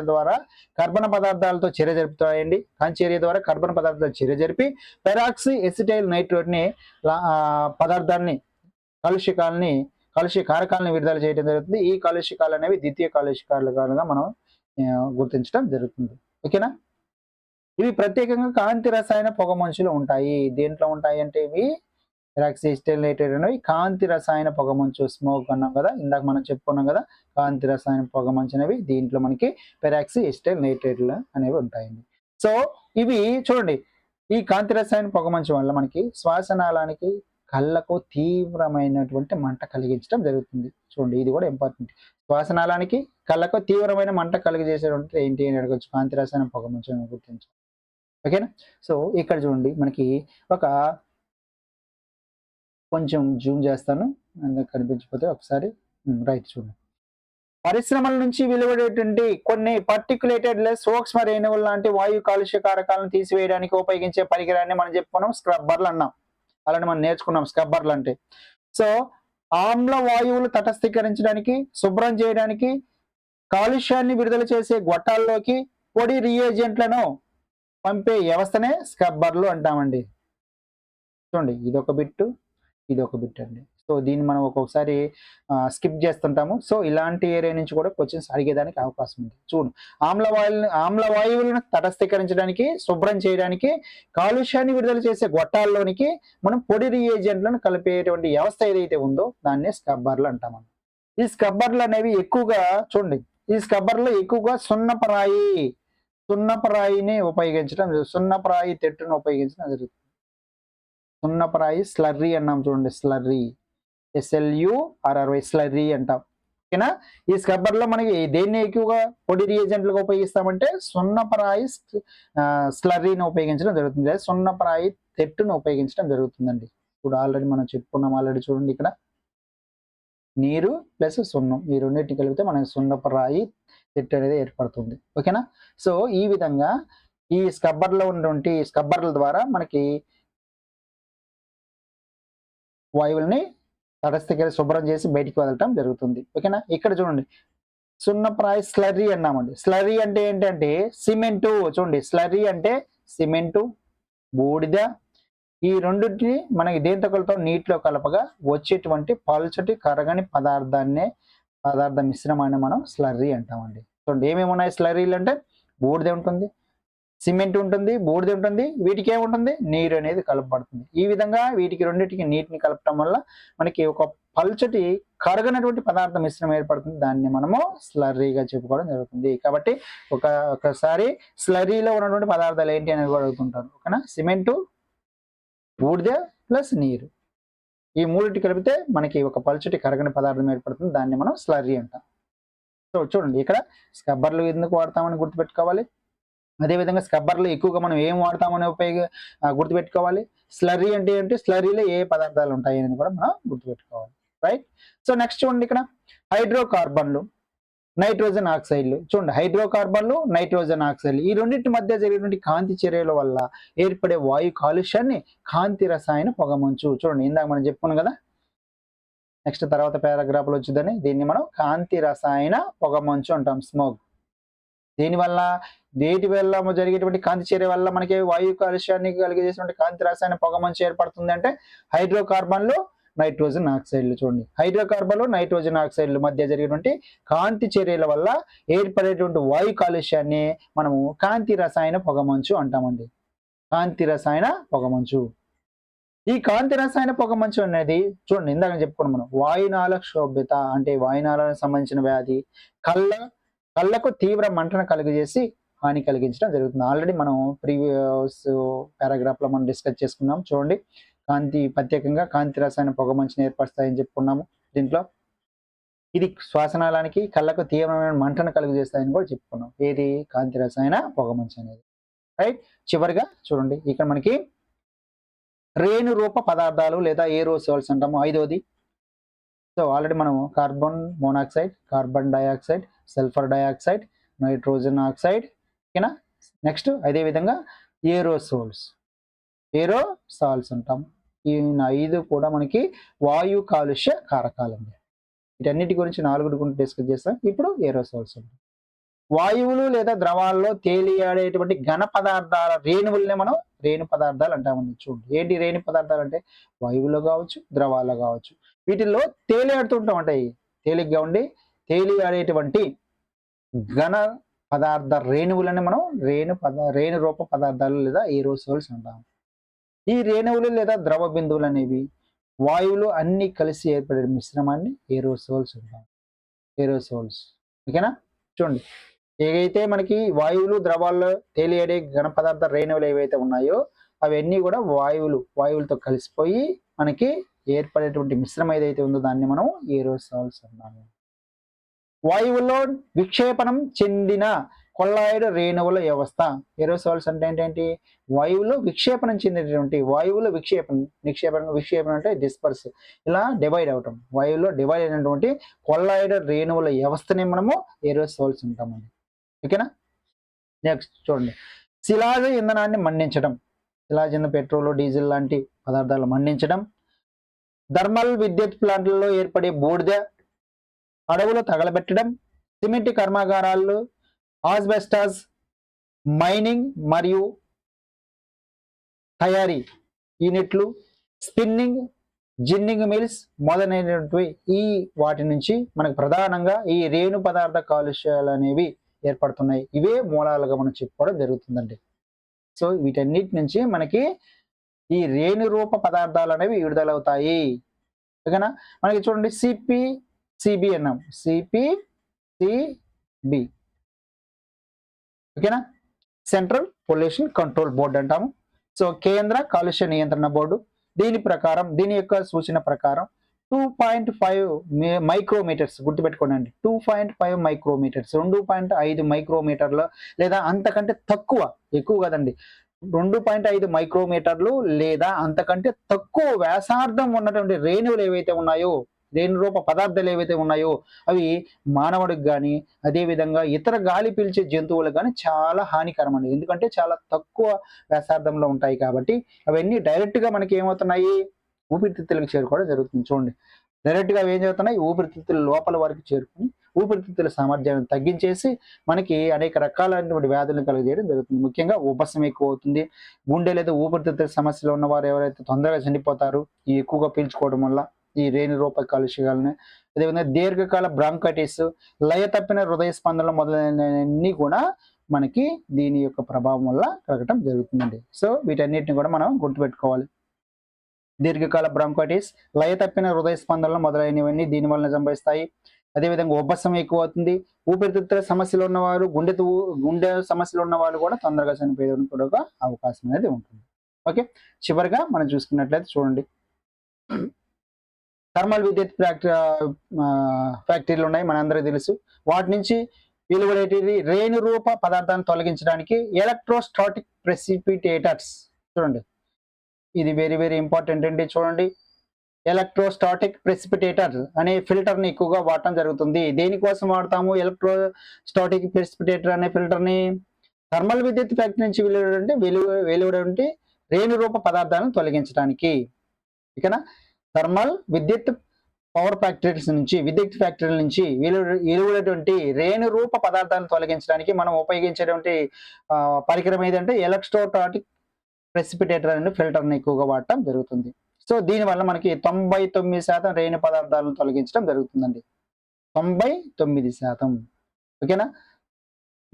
ద్వారా కర్బన పదార్థాలతో చర్య జరుపుతాయండి. కాంతి చర్య ద్వారా కర్బన పదార్థాలతో చర్య జరిపి పెరాక్సీ ఎసిటైల్ నైట్రేట్ ని పదార్థాన్ని కాలుష్య కారకాలని విడుదల చేయడం జరుగుతుంది. ఈ కాలుష్యకాలు అనేవి ద్వితీయ కాలుష్య కారకాలుగా మనం గుర్తించడం జరుగుతుంది. ఓకేనా. ఇవి ప్రత్యేకంగా కాంతి రసాయన పొగమంచులు ఉంటాయి. దేంట్లో ఉంటాయి అంటే ఇవి పెరాక్సీ ఎసిటైల్ నైట్రేట్ అనేవి కాంతి రసాయన పొగమంచు, స్మోక్ అన్నాం కదా ఇందాక, మనం చెప్పుకున్నాం కదా, కాంతి రసాయన పొగమంచు అనేవి దీంట్లో మనకి పెరాక్సీ ఎసిటైల్ నైట్రేట్లు అనేవి ఉంటాయండి. సో ఇవి చూడండి, ఈ కాంతి రసాయన పొగమంచు వల్ల మనకి శ్వాసనాళానికి, కళ్ళకు తీవ్రమైనటువంటి మంట కలిగించడం జరుగుతుంది. చూడండి, ఇది కూడా ఇంపార్టెంట్. శ్వాసనాళానికి, కళ్ళకు తీవ్రమైన మంట కలిగజేసేటువంటి ఏంటి అని అడగచ్చు, కాంతి రసాయన పొగమంచు గుర్తించాలి. ఓకేనా. సో ఇక్కడ చూడండి, మనకి ఒక కొంచెం జూమ్ చేస్తాను, అందుకు కనిపించకపోతే ఒకసారి. రైట్, చూడండి, పరిశ్రమల నుంచి వెలువడేటువంటి కొన్ని పర్టిక్యులేటెడ్ సూక్ష్మ రేణువులు లాంటి వాయు కాలుష్య కారకాలను తీసివేయడానికి ఉపయోగించే పరికరాన్ని మనం చెప్పుకున్నాం స్క్రబ్బర్లు అన్నాం. అలాంటి మనం నేర్చుకున్నాం స్క్రబ్బర్లు అంటే. సో ఆమ్ల వాయువులు తటస్థీకరించడానికి, శుభ్రం చేయడానికి, కాలుష్యాన్ని విడుదల చేసే గొట్టాల్లోకి పొడి రియేజెంట్లను పంపే వ్యవస్థనే స్క్రబ్బర్లు అంటామండి. చూడండి, ఇదొక బిట్టు, ఇదొక బిట్ అండి. సో దీన్ని మనం ఒక్కొక్కసారి స్కిప్ చేస్తుంటాము. సో ఇలాంటి ఏరియా నుంచి కూడా క్వశ్చన్స్ అడిగేదానికి అవకాశం ఉంది. చూడు, ఆమ్ల వాయువులను తటస్థీకరించడానికి, శుభ్రం చేయడానికి, కాలుష్యాన్ని విడుదల చేసే గొట్టాల్లోనికి మనం పొడి రియేజెంట్లను కలిపేటువంటి వ్యవస్థ ఏదైతే ఉందో దాన్నే స్క్రబ్బర్లు అంటామని. ఈ స్క్రబ్బర్లు అనేవి ఎక్కువగా చూడండి, ఈ స్క్రబ్బర్లు ఎక్కువగా సున్నపరాయి సున్నపరాయిని ఉపయోగించడం, సున్నపరాయి తెట్టును ఉపయోగించడం జరుగుతుంది. సున్నపరాయి స్లర్రీ అన్నాం చూడండి, స్లర్రీ, SLURRY, స్లర్రీ అంటాం. ఓకేనా? ఈ స్క్రబ్బర్లో మనకి దేన్ని ఎక్కువగా పొడి రియేజెంట్లుగా ఉపయోగిస్తామంటే సున్నపరాయి స్లర్రీని ఉపయోగించడం జరుగుతుంది, లేదా సున్నపరాయి తెట్టును ఉపయోగించడం జరుగుతుందండి. ఇప్పుడు ఆల్రెడీ మనం చెప్పుకున్నాం, ఆల్రెడీ చూడండి ఇక్కడ నీరు ప్లస్ సున్నం, ఈ రెండింటిని కలిపితే మనకి సున్నపరాయి తెట్టు అనేది ఏర్పడుతుంది. ఓకేనా? సో ఈ విధంగా ఈ స్క్రబ్బర్లో ఉన్నటువంటి స్క్రబ్బర్ల ద్వారా మనకి వాయువుల్ని తటస్థీకరి శుభ్రం చేసి బయటికి వదలటం జరుగుతుంది. ఓకేనా? ఇక్కడ చూడండి సున్నప్రాయ స్లర్రీ అన్నామండి. స్లర్రీ అంటే ఏంటంటే సిమెంటు. చూడండి, స్లర్రీ అంటే సిమెంటు, బూడిద, ఈ రెండింటిని మనకి దేంతో కలుపుతాం? నీటిలో కలపగా వచ్చేటువంటి పల్చటి కరగని పదార్థ మిశ్రమాన్ని మనం స్లర్రీ అంటామండి. చూడండి ఏమేమి ఉన్నాయి స్లర్రీలు అంటే? బూడిద ఉంటుంది, సిమెంట్ ఉంటుంది, బూడిద ఉంటుంది, వీటికి ఏముంటుంది? నీరు అనేది కలపబడుతుంది. ఈ విధంగా వీటికి రెండింటికి నీటిని కలపటం వల్ల మనకి ఒక పల్చటి కరగనటువంటి పదార్థ మిశ్రమం ఏర్పడుతుంది. దాన్ని మనము స్లర్రీగా చెప్పుకోవడం జరుగుతుంది. కాబట్టి ఒకసారి స్లర్రీలో ఉన్నటువంటి పదార్థాలు ఏంటి అనేది కూడా అడుగుతుంటారు. ఓకేనా? సిమెంటు, బూడిద ప్లస్ నీరు, ఈ మూడింటి కలిపితే మనకి ఒక పల్చటి కరగని పదార్థం ఏర్పడుతుంది. దాన్ని మనం స్లర్రీ అంటాం. సో చూడండి ఇక్కడ స్క్రబ్బర్లు ఎందుకు వాడతామని గుర్తుపెట్టుకోవాలి. అదేవిధంగా స్క్రబ్బర్లు ఎక్కువగా మనం ఏం వాడతామని గుర్తుపెట్టుకోవాలి. స్లర్రీ అంటే ఏంటి, స్లర్రీలో ఏ పదార్థాలు ఉంటాయి అనేది కూడా మనం గుర్తుపెట్టుకోవాలి. రైట్? సో నెక్స్ట్ చూడండి ఇక్కడ హైడ్రోకార్బన్లు, నైట్రోజన్ ఆక్సైడ్లు. చూడండి హైడ్రోకార్బన్లు, నైట్రోజన్ ఆక్సైడ్లు, ఈ రెండింటి మధ్య జరిగినటువంటి కాంతి చర్యల వల్ల ఏర్పడే వాయు కాలుష్యాన్ని కాంతి రసాయన పొగమంచు. చూడండి ఇందాక మనం చెప్పుకున్నాం కదా, నెక్స్ట్ తర్వాత పారాగ్రాఫ్ లో వచ్చిందని, దీన్ని మనం కాంతి రసాయన పొగమంచు అంటాం, స్మోక్. దీనివల్ల దేటి వల్ల జరిగేటువంటి కాంతి చర్య వల్ల మనకి వాయు కాలుష్యాన్ని కలిగజేసినటువంటి కాంతి రసాయన పొగమంచు ఏర్పడుతుంది అంటే హైడ్రోకార్బన్లు, నైట్రోజన్ ఆక్సైడ్లు. చూడండి హైడ్రోకార్బన్లు, నైట్రోజన్ ఆక్సైడ్ల మధ్య జరిగినటువంటి కాంతి చర్యల వల్ల ఏర్పడేటువంటి వాయు కాలుష్యాన్ని మనము కాంతి రసాయన పొగమంచు అంటామండి. కాంతి రసాయన పొగమంచు. ఈ కాంతి రసాయన పొగమంచు అనేది చూడండి ఇందాక చెప్పుకున్నాం మనం, వాయునాళ క్షోభ్యత అంటే వాయునాళాలకు సంబంధించిన వ్యాధి, కళ్ళకు తీవ్ర మంటను కలుగజేసి హాని కలిగించడం జరుగుతుంది. ఆల్రెడీ మనం ప్రీవియస్ పారాగ్రాఫ్ లో మనం డిస్కస్ చేసుకున్నాం. చూడండి ప్రత్యేకంగా కాంతి రసాయన పొగమంచుని ఏర్పరుస్తాయని చెప్పుకున్నాము. దీంట్లో ఇది శ్వాసనాళానికి కళ్ళకు తీవ్రమైన మంటను కలుగజేస్తాయని కూడా చెప్పుకున్నాం. ఏది? కాంతి రసాయన పొగమంచు అనేది. రైట్? చివరిగా చూడండి ఇక్కడ మనకి రేణు రూప పదార్థాలు లేదా ఏరోసోల్స్ అంటాము, ఐదోది. సో ఆల్రెడీ మనం carbon monoxide, carbon dioxide, sulphur dioxide, nitrogen oxide. ఓకేనా? నెక్స్ట్ అదేవిధంగా ఏరోసాల్స్ అంటాం. ఈ 5 కూడా మనకి వాయు కాలుష్య కారకాలండి. వీటన్నిటి గురించి 4 గురించి డిస్కస్ చేస్తాం. ఇప్పుడు ఏరోసాల్స్ ఉంటాం. వాయువులు లేదా ద్రవాల్లో తేలియాడేటువంటి ఘన పదార్థాల రేణువుల్ని మనం రేణు పదార్థాలు అంటామండి. చూడండి ఏంటి రేణు పదార్థాలు అంటే? వాయువులో కావచ్చు, ద్రవాల్లో కావచ్చు, వీటిల్లో తేలియాడుతుంటాం ఉంటాయి. తేలిగ్గా ఉండి తేలియాడేటువంటి ఘన పదార్థ రేణువులని మనం రేణు రూప పదార్థాలు లేదా ఏరోసోల్స్ అంటాం. ఈ రేణువులు లేదా ద్రవ బిందువులు అనేవి వాయువులు అన్ని కలిసి ఏర్పడే మిశ్రమాన్ని ఏరోసోల్స్ అంటాం. ఏరోసోల్స్. ఓకేనా? చూడండి ఏవైతే మనకి వాయువులు ద్రవాల్లో తేలియాడే ఘన పదార్థ రేణువులు ఏవైతే ఉన్నాయో అవన్నీ కూడా వాయువులతో కలిసిపోయి మనకి ఏర్పడేటువంటి మిశ్రమం ఏదైతే ఉందో దాన్ని మనం ఏరోసాల్స్ అన్నాము. వాయువుల్లో విక్షేపణం చెందిన కొల్లాయిడ్ రేణువుల వ్యవస్థ. ఏరోసాల్స్ అంటే ఏంటంటే వాయువులో విక్షేపణం చెందినటువంటి విక్షేపణ అంటే డిస్పర్స్, ఇలా డివైడ్ అవటం, వాయువులో డివైడ్ అయినటువంటి కొల్లాయిడ్ రేణువుల వ్యవస్థని మనము ఏరోసాల్స్ అంటామండి. ఓకేనా? నెక్స్ట్ చూడండి శిలాజ ఇంధనాన్ని మండించడం. శిలాజ ఇంధనం పెట్రోల్, డీజిల్ లాంటి పదార్థాలు మండించడం, థర్మల్ విద్యుత్ ప్లాంట్లలో ఏర్పడే బూడిద, అడవులు తగలబెట్టడం, సిమెంట్ కర్మాగారాలు, ఆస్బెస్టాస్, మైనింగ్ మరియు తయారీ యూనిట్లు, స్పిన్నింగ్, జిన్నింగ్ మిల్స్ మొదలైనటువంటి ఈ వాటి నుంచి మనకు ప్రధానంగా ఈ రేణు పదార్థ కాలుష్యాలు అనేవి ఏర్పడుతున్నాయి. ఇవే మూలాలుగా మనం చెప్పుకోవడం జరుగుతుందండి. సో వీటన్నిటి నుంచి మనకి ఈ రేణు రూప పదార్థాలు అనేవి విడుదలవుతాయి. ఓకేనా? మనకి చూడండి సిపి అన్నాం, సిపి. ఓకేనా? సెంట్రల్ పొల్యూషన్ కంట్రోల్ బోర్డు అంటాము. సో కేంద్ర కాలుష్య నియంత్రణ బోర్డు. దీని ప్రకారం, దీని యొక్క సూచన ప్రకారం 2.5 మైక్రోమీటర్స్ గుర్తుపెట్టుకోండి. 2.5 మైక్రోమీటర్స్, 2.5 మైక్రోమీటర్లు లేదా అంతకంటే తక్కువ, ఎక్కువ కదండి, 2.5 మైక్రోమీటర్లు లేదా అంతకంటే తక్కువ వ్యాసార్థం ఉన్నటువంటి రేణువులు ఏవైతే ఉన్నాయో, రేణు రూప పదార్థాలు ఏవైతే ఉన్నాయో అవి మానవుడికి కానీ అదేవిధంగా ఇతర గాలి పీల్చే జంతువులకు కానీ చాలా హానికరం అండి. ఎందుకంటే చాలా తక్కువ వ్యాసార్థంలో ఉంటాయి కాబట్టి అవన్నీ డైరెక్ట్గా మనకి ఏమవుతున్నాయి, ఊపిరితిత్తులకు చేరుకోవడం జరుగుతుంది. చూడండి, డైరెక్ట్గా అవి ఏం చేస్తున్నాయి, ఊపిరితిత్తుల లోపల వరకు చేరుకుని ఊపిరితిత్తుల సామర్థ్యాన్ని తగ్గించేసి మనకి అనేక రకాలైనటువంటి వ్యాధులను కలుగజేయడం జరుగుతుంది. ముఖ్యంగా ఉబ్బసం ఎక్కువ అవుతుంది. గుండె లేదా ఊపిరితిత్తుల సమస్యలు ఉన్నవారు ఎవరైతే తొందరగా చనిపోతారు ఈ ఎక్కువగా పీల్చుకోవడం వల్ల, ఈ రేణు రూప కాలుష్యాలని. అదేవిధంగా దీర్ఘకాల బ్రాంకైటిస్, లయ తప్పిన హృదయ స్పందనలు మొదలైనవన్నీ కూడా మనకి దీని యొక్క ప్రభావం వల్ల కలగటం జరుగుతుందండి. సో వీటన్నిటిని కూడా మనం గుర్తుపెట్టుకోవాలి. దీర్ఘకాల బ్రాంకైటిస్, లయ తప్పిన హృదయ స్పందనలు మొదలైనవన్నీ దీని వలన సంభవిస్తాయి. అదేవిధంగా ఉబ్బసం ఎక్కువ అవుతుంది. ఊపిరితిత్తుల సమస్యలు ఉన్నవారు, గుండె సమస్యలు ఉన్న వాళ్ళు కూడా తొందరగా చనిపోయేందుకు కూడా అవకాశం అనేది ఉంటుంది. ఓకే, చివరిగా మనం చూసుకున్నట్లయితే చూడండి, థర్మల్ విద్యుత్ ఫ్యాక్టరీలు ఉన్నాయి, మనందరికీ తెలుసు. వాటి నుంచి వెలువడేటివి రేణు రూప పదార్థాన్ని తొలగించడానికి ఎలక్ట్రోస్టాటిక్ ప్రెసిపిటేటర్స్. చూడండి, ఇది వెరీ వెరీ ఇంపార్టెంట్ అండి. చూడండి, ఎలక్ట్రోస్టాటిక్ ప్రెసిపిటేటర్ అనే ఫిల్టర్ని ఎక్కువగా వాడటం జరుగుతుంది. దేనికోసం వాడతాము ఎలక్ట్రోస్టాటిక్ ప్రెసిపిటేటర్ అనే ఫిల్టర్ని? థర్మల్ విద్యుత్ ఫ్యాక్టరీ నుంచి వెలువడే రేణు రూప పదార్థాలను తొలగించడానికి. ఓకేనా? థర్మల్ విద్యుత్ పవర్ ఫ్యాక్టరీస్ నుంచి, విద్యుత్ ఫ్యాక్టరీల నుంచి వెలువడేటువంటి రేణు రూప పదార్థాలను తొలగించడానికి మనం ఉపయోగించేటువంటి పరికరం ఏదంటే ఎలక్ట్రోస్టాటిక్ ప్రెసిపిటేటర్ అనే ఫిల్టర్ని ఎక్కువగా వాడటం జరుగుతుంది. సో దీనివల్ల మనకి 99% రేణు పదార్థాలను తొలగించడం జరుగుతుందండి. 99%. ఓకేనా?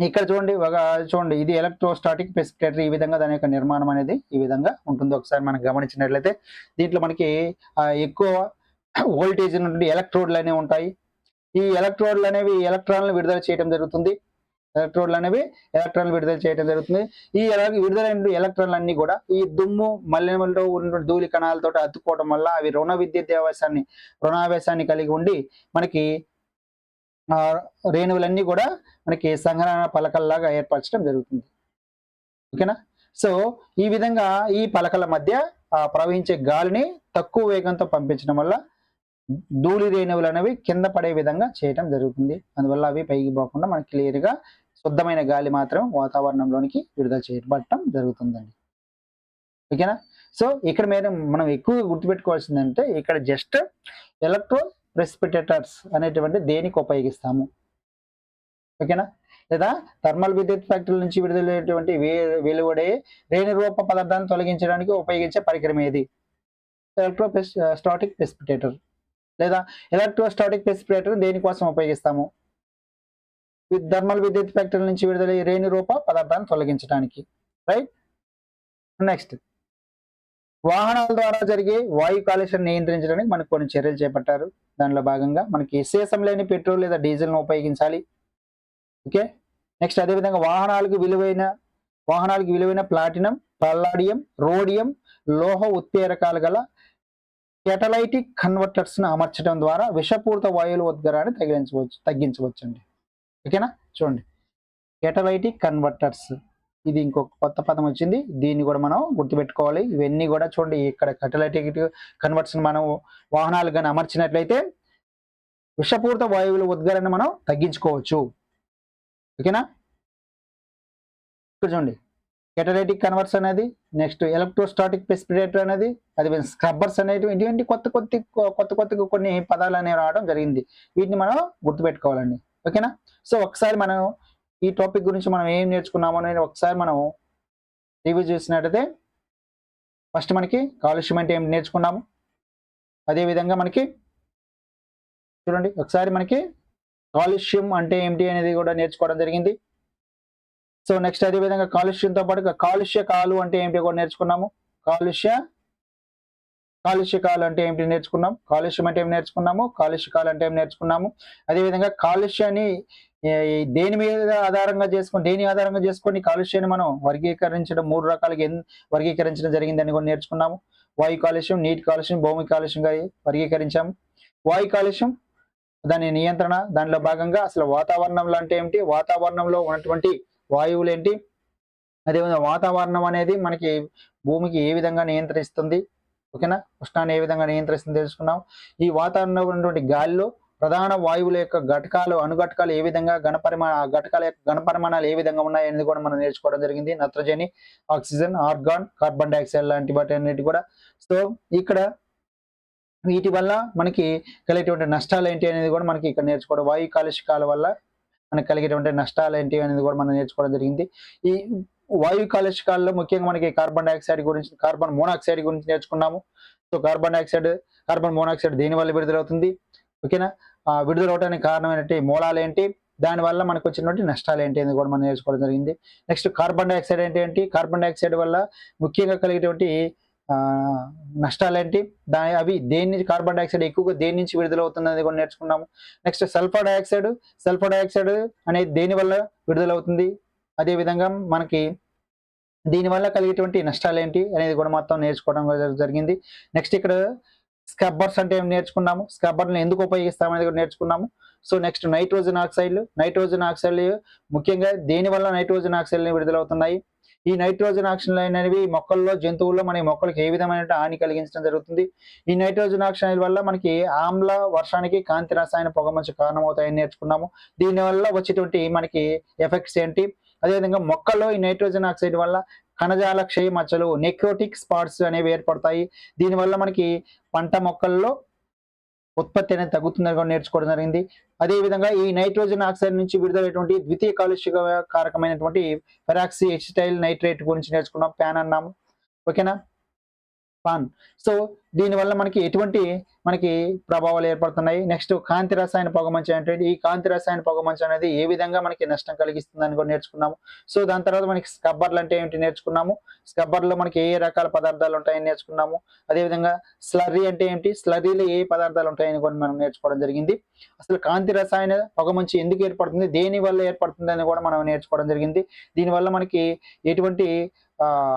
ఇక్కడ చూడండి, ఇది ఎలక్ట్రోస్టాటిక్ ప్రెసిపిటేటర్. ఈ విధంగా దాని యొక్క నిర్మాణం అనేది ఈ విధంగా ఉంటుంది. ఒకసారి మనం గమనించినట్లయితే దీంట్లో మనకి ఎక్కువ వోల్టేజ్ ఉన్నటువంటి ఎలక్ట్రోడ్లు అనేవి ఉంటాయి. ఈ ఎలక్ట్రోడ్లు అనేవి ఎలక్ట్రాన్లు విడుదల చేయడం జరుగుతుంది. ఈ విడుదలైన ఎలక్ట్రాన్లు అన్ని కూడా ఈ దుమ్ము మలినంలో ఉన్నటువంటి ధూళి కణాలతో అతుక్కోవడం వల్ల అవి రుణావేశాన్ని కలిగి ఉండి మనకి రేణువులన్నీ కూడా మనకి సంగ్రహణ పలకల్లాగా ఏర్పరచడం జరుగుతుంది. ఓకేనా? సో ఈ విధంగా ఈ పలకల మధ్య ప్రవహించే గాలిని తక్కువ వేగంతో పంపించడం వల్ల ధూళి రేణువులు అనేవి కింద పడే విధంగా చేయటం జరుగుతుంది. అందువల్ల అవి పైకి పోకుండా మనకి క్లియర్గా శుద్ధమైన గాలి మాత్రం వాతావరణంలోనికి విడుదల చేయబడటం జరుగుతుందండి. ఓకేనా? సో ఇక్కడ మనం ఎక్కువగా గుర్తుపెట్టుకోవాల్సిందంటే ఇక్కడ జస్ట్ ఎలక్ట్రో ప్రెసిపిటేటర్స్ అనేటువంటి దేనికి ఉపయోగిస్తాము. ఓకేనా? లేదా థర్మల్ విద్యుత్ ఫ్యాక్టరీల నుంచి విడుదలయ్యేటువంటి వెలువడే రేణు రూప పదార్థాన్ని తొలగించడానికి ఉపయోగించే పరికరం ఏది? ఎలక్ట్రోస్టాటిక్ ప్రెసిపిటేటర్. లేదా ఎలక్ట్రోస్టాటిక్ ప్రెసిపిటేటర్ దేనికోసం ఉపయోగిస్తాము? థర్మల్ విద్యుత్ ఫ్యాక్టరీల నుంచి విడుదలయ్యే రేణు రూప పదార్థాన్ని తొలగించడానికి. రైట్? నెక్స్ట్, వాహనాల ద్వారా జరిగే వాయు కాలుష్యాన్ని నియంత్రించడానికి మనకు కొన్ని చర్యలు చేపట్టారు. దానిలో భాగంగా మనకి సీసం లేని పెట్రోల్ లేదా డీజిల్ను ఉపయోగించాలి. ఓకే. నెక్స్ట్, అదేవిధంగా వాహనాలకు విలువైన ప్లాటినం, పల్లాడియం, రోడియం లోహ ఉత్ప్రేరకాలు గల కెటలైటిక్ కన్వర్టర్స్ను అమర్చడం ద్వారా విషపూరిత వాయువుల ఉద్గారాన్ని తగ్గించవచ్చు అండి. ఓకేనా? చూడండి, కెటలైటిక్ కన్వర్టర్స్, ఇది ఇంకొక కొత్త పదం వచ్చింది. దీన్ని కూడా మనం గుర్తుపెట్టుకోవాలి. ఇవన్నీ కూడా చూడండి, ఇక్కడ కెటలైటిక్ కన్వర్టర్స్ మనం వాహనాలు కానీ అమర్చినట్లయితే విషపూరిత వాయువుల ఉద్గారాన్ని మనం తగ్గించుకోవచ్చు. ఓకేనా? ఇక్కడ చూడండి, కెటలైటిక్ కన్వర్టర్స్ అనేది, నెక్స్ట్ ఎలక్ట్రోస్టాటిక్ ప్రెసిపిటేటర్ అనేది, అది స్క్రబ్బర్స్ అనేవి, ఇటువంటి కొత్త కొన్ని పదాలు అనేవి రావడం జరిగింది. వీటిని మనం గుర్తుపెట్టుకోవాలండి. ఓకేనా? సో ఒకసారి మనం ఈ టాపిక్ గురించి మనం ఏం నేర్చుకున్నామో అనేది ఒకసారి మనం రివ్యూ చేసినట్టయితే, ఫస్ట్ మనకి కాలుష్యం అంటే ఏం నేర్చుకున్నాము. అదేవిధంగా మనకి చూడండి, ఒకసారి మనకి కాలుష్యం అంటే ఏమిటి అనేది కూడా నేర్చుకోవడం జరిగింది. సో నెక్స్ట్ అదేవిధంగా కాలుష్యంతో పాటు కాలుష్య కాలు అంటే ఏమిటి కూడా నేర్చుకున్నాము. కాలుష్య కాలుష్యకాలు అంటే ఏమిటి నేర్చుకున్నాం, కాలుష్యం అంటే ఏమి నేర్చుకున్నాము, కాలుష్యకాలు అంటే ఏమి నేర్చుకున్నాము. అదేవిధంగా కాలుష్యాన్ని దేని మీద ఆధారంగా చేసుకొని దేని ఆధారంగా చేసుకొని కాలుష్యాన్ని మనం వర్గీకరించడం 3 రకాలుగా వర్గీకరించడం జరిగిందని కూడా నేర్చుకున్నాము. వాయు కాలుష్యం, నీటి కాలుష్యం, భూమి కాలుష్యంగా వర్గీకరించాము. వాయు కాలుష్యం దాని నియంత్రణ, దానిలో భాగంగా అసలు వాతావరణంలో అంటే ఏమిటి, వాతావరణంలో ఉన్నటువంటి వాయువులు ఏంటి, అదేవిధంగా వాతావరణం అనేది మనకి భూమికి ఏ విధంగా నియంత్రిస్తుంది, ఓకేనా, ఉష్ణాన్ని ఏ విధంగా నియంత్రిస్తుంది తెలుసుకున్నాం. ఈ వాతావరణంలో ఉన్నటువంటి గాలిలో ప్రధాన వాయువుల యొక్క ఘటకాలు, అణుఘటకాలు ఏ విధంగా ఘటకాల యొక్క ఘనపరిమాణాలు ఏ విధంగా ఉన్నాయి అనేది కూడా మనం నేర్చుకోవడం జరిగింది. నత్రజని, ఆక్సిజన్, ఆర్గాన్, కార్బన్ డైఆక్సైడ్ లాంటి వాటి అన్నిటి కూడా. సో ఇక్కడ వీటి వల్ల మనకి కలిగేటువంటి నష్టాలు ఏంటి అనేది కూడా మనకి ఇక్కడ నేర్చుకోవడం, వాయు కాలుష్యకాల వల్ల మనకి కలిగేటువంటి నష్టాలు ఏంటి అనేది కూడా మనం నేర్చుకోవడం జరిగింది. ఈ వాయు కాలుష్యకాలలో ముఖ్యంగా మనకి కార్బన్ డైఆక్సైడ్ గురించి, కార్బన్ మోనాక్సైడ్ గురించి నేర్చుకున్నాము. సో కార్బన్ మోనాక్సైడ్ దేని వల్ల విడుదలవుతుంది, ఓకేనా, విడుదల అవడానికి కారణమైనటువంటి మూలాలు ఏంటి, దానివల్ల మనకు వచ్చినటువంటి నష్టాలు ఏంటి అనేది కూడా మనం నేర్చుకోవడం జరిగింది. నెక్స్ట్ కార్బన్ డైఆక్సైడ్ ఏంటి, కార్బన్ డైఆక్సైడ్ వల్ల ముఖ్యంగా కలిగేటువంటి నష్టాలేంటి, అవి దేని నుంచి కార్బన్ డైఆక్సైడ్ ఎక్కువగా దేని నుంచి విడుదలవుతుంది అనేది కూడా నేర్చుకున్నాము. నెక్స్ట్ సల్ఫర్ డైఆక్సైడ్ అనేది దేని వల్ల విడుదలవుతుంది, అదేవిధంగా మనకి దీనివల్ల కలిగేటువంటి నష్టాలు ఏంటి అనేది కూడా మొత్తం నేర్చుకోవడం జరిగింది. నెక్స్ట్ ఇక్కడ స్క్రబ్బర్స్ అంటే ఏం నేర్చుకున్నాము, స్క్రబ్బర్లను ఎందుకు ఉపయోగిస్తామనేది కూడా నేర్చుకున్నాము. సో నెక్స్ట్ నైట్రోజన్ ఆక్సైడ్లు ముఖ్యంగా దేని వల్ల నైట్రోజన్ ఆక్సైడ్లు విడుదలవుతున్నాయి, ఈ నైట్రోజన్ ఆక్సైడ్లు అనేవి మొక్కల్లో, జంతువుల్లో మన మొక్కలకు ఏ విధమైన హాని కలిగించడం జరుగుతుంది, ఈ నైట్రోజన్ ఆక్సైడ్ వల్ల మనకి ఆమ్ల వర్షానికి కాంతి రసాయన పొగమంచు కారణమవుతాయని నేర్చుకున్నాము. దీనివల్ల వచ్చేటువంటి మనకి ఎఫెక్ట్స్ ఏంటి, అదేవిధంగా మొక్కల్లో ఈ నైట్రోజన్ ఆక్సైడ్ వల్ల కణజాల క్షయ మచ్చలు, నెక్రోటిక్ స్పాట్స్ అనేవి ఏర్పడతాయి. దీనివల్ల మనకి పంట మొక్కల్లో ఉత్పత్తి అనేది తగ్గుతుందని కూడా నేర్చుకోవడం జరిగింది. అదేవిధంగా ఈ నైట్రోజన్ ఆక్సైడ్ నుంచి విడుదలైనటువంటి ద్వితీయ కాలుష్య కారకమైనటువంటి పెరాక్సీ ఎసిటైల్ నైట్రేట్ గురించి నేర్చుకున్నాం, ప్యాన్ అన్నాము, ఓకేనా, పాన్. సో దీనివల్ల మనకి ఎటువంటి ప్రభావాలు ఏర్పడుతున్నాయి. నెక్స్ట్ కాంతి రసాయన పొగమంచు అంటే ఈ కాంతి రసాయన పొగమంచు అనేది ఏ విధంగా మనకి నష్టం కలిగిస్తుందని కూడా నేర్చుకున్నాము. సో దాని తర్వాత మనకి స్క్రబ్బర్లు అంటే ఏమిటి నేర్చుకున్నాము, స్క్రబ్బర్లో మనకి ఏ రకాల పదార్థాలు ఉంటాయని నేర్చుకున్నాము. అదేవిధంగా స్లర్రీ అంటే ఏంటి, స్లర్రీలో ఏ పదార్థాలు ఉంటాయని కూడా మనం నేర్చుకోవడం జరిగింది. అసలు కాంతి రసాయన పొగమంచు ఎందుకు ఏర్పడుతుంది, దేని వల్ల ఏర్పడుతుంది అని కూడా మనం నేర్చుకోవడం జరిగింది. దీనివల్ల మనకి ఎటువంటి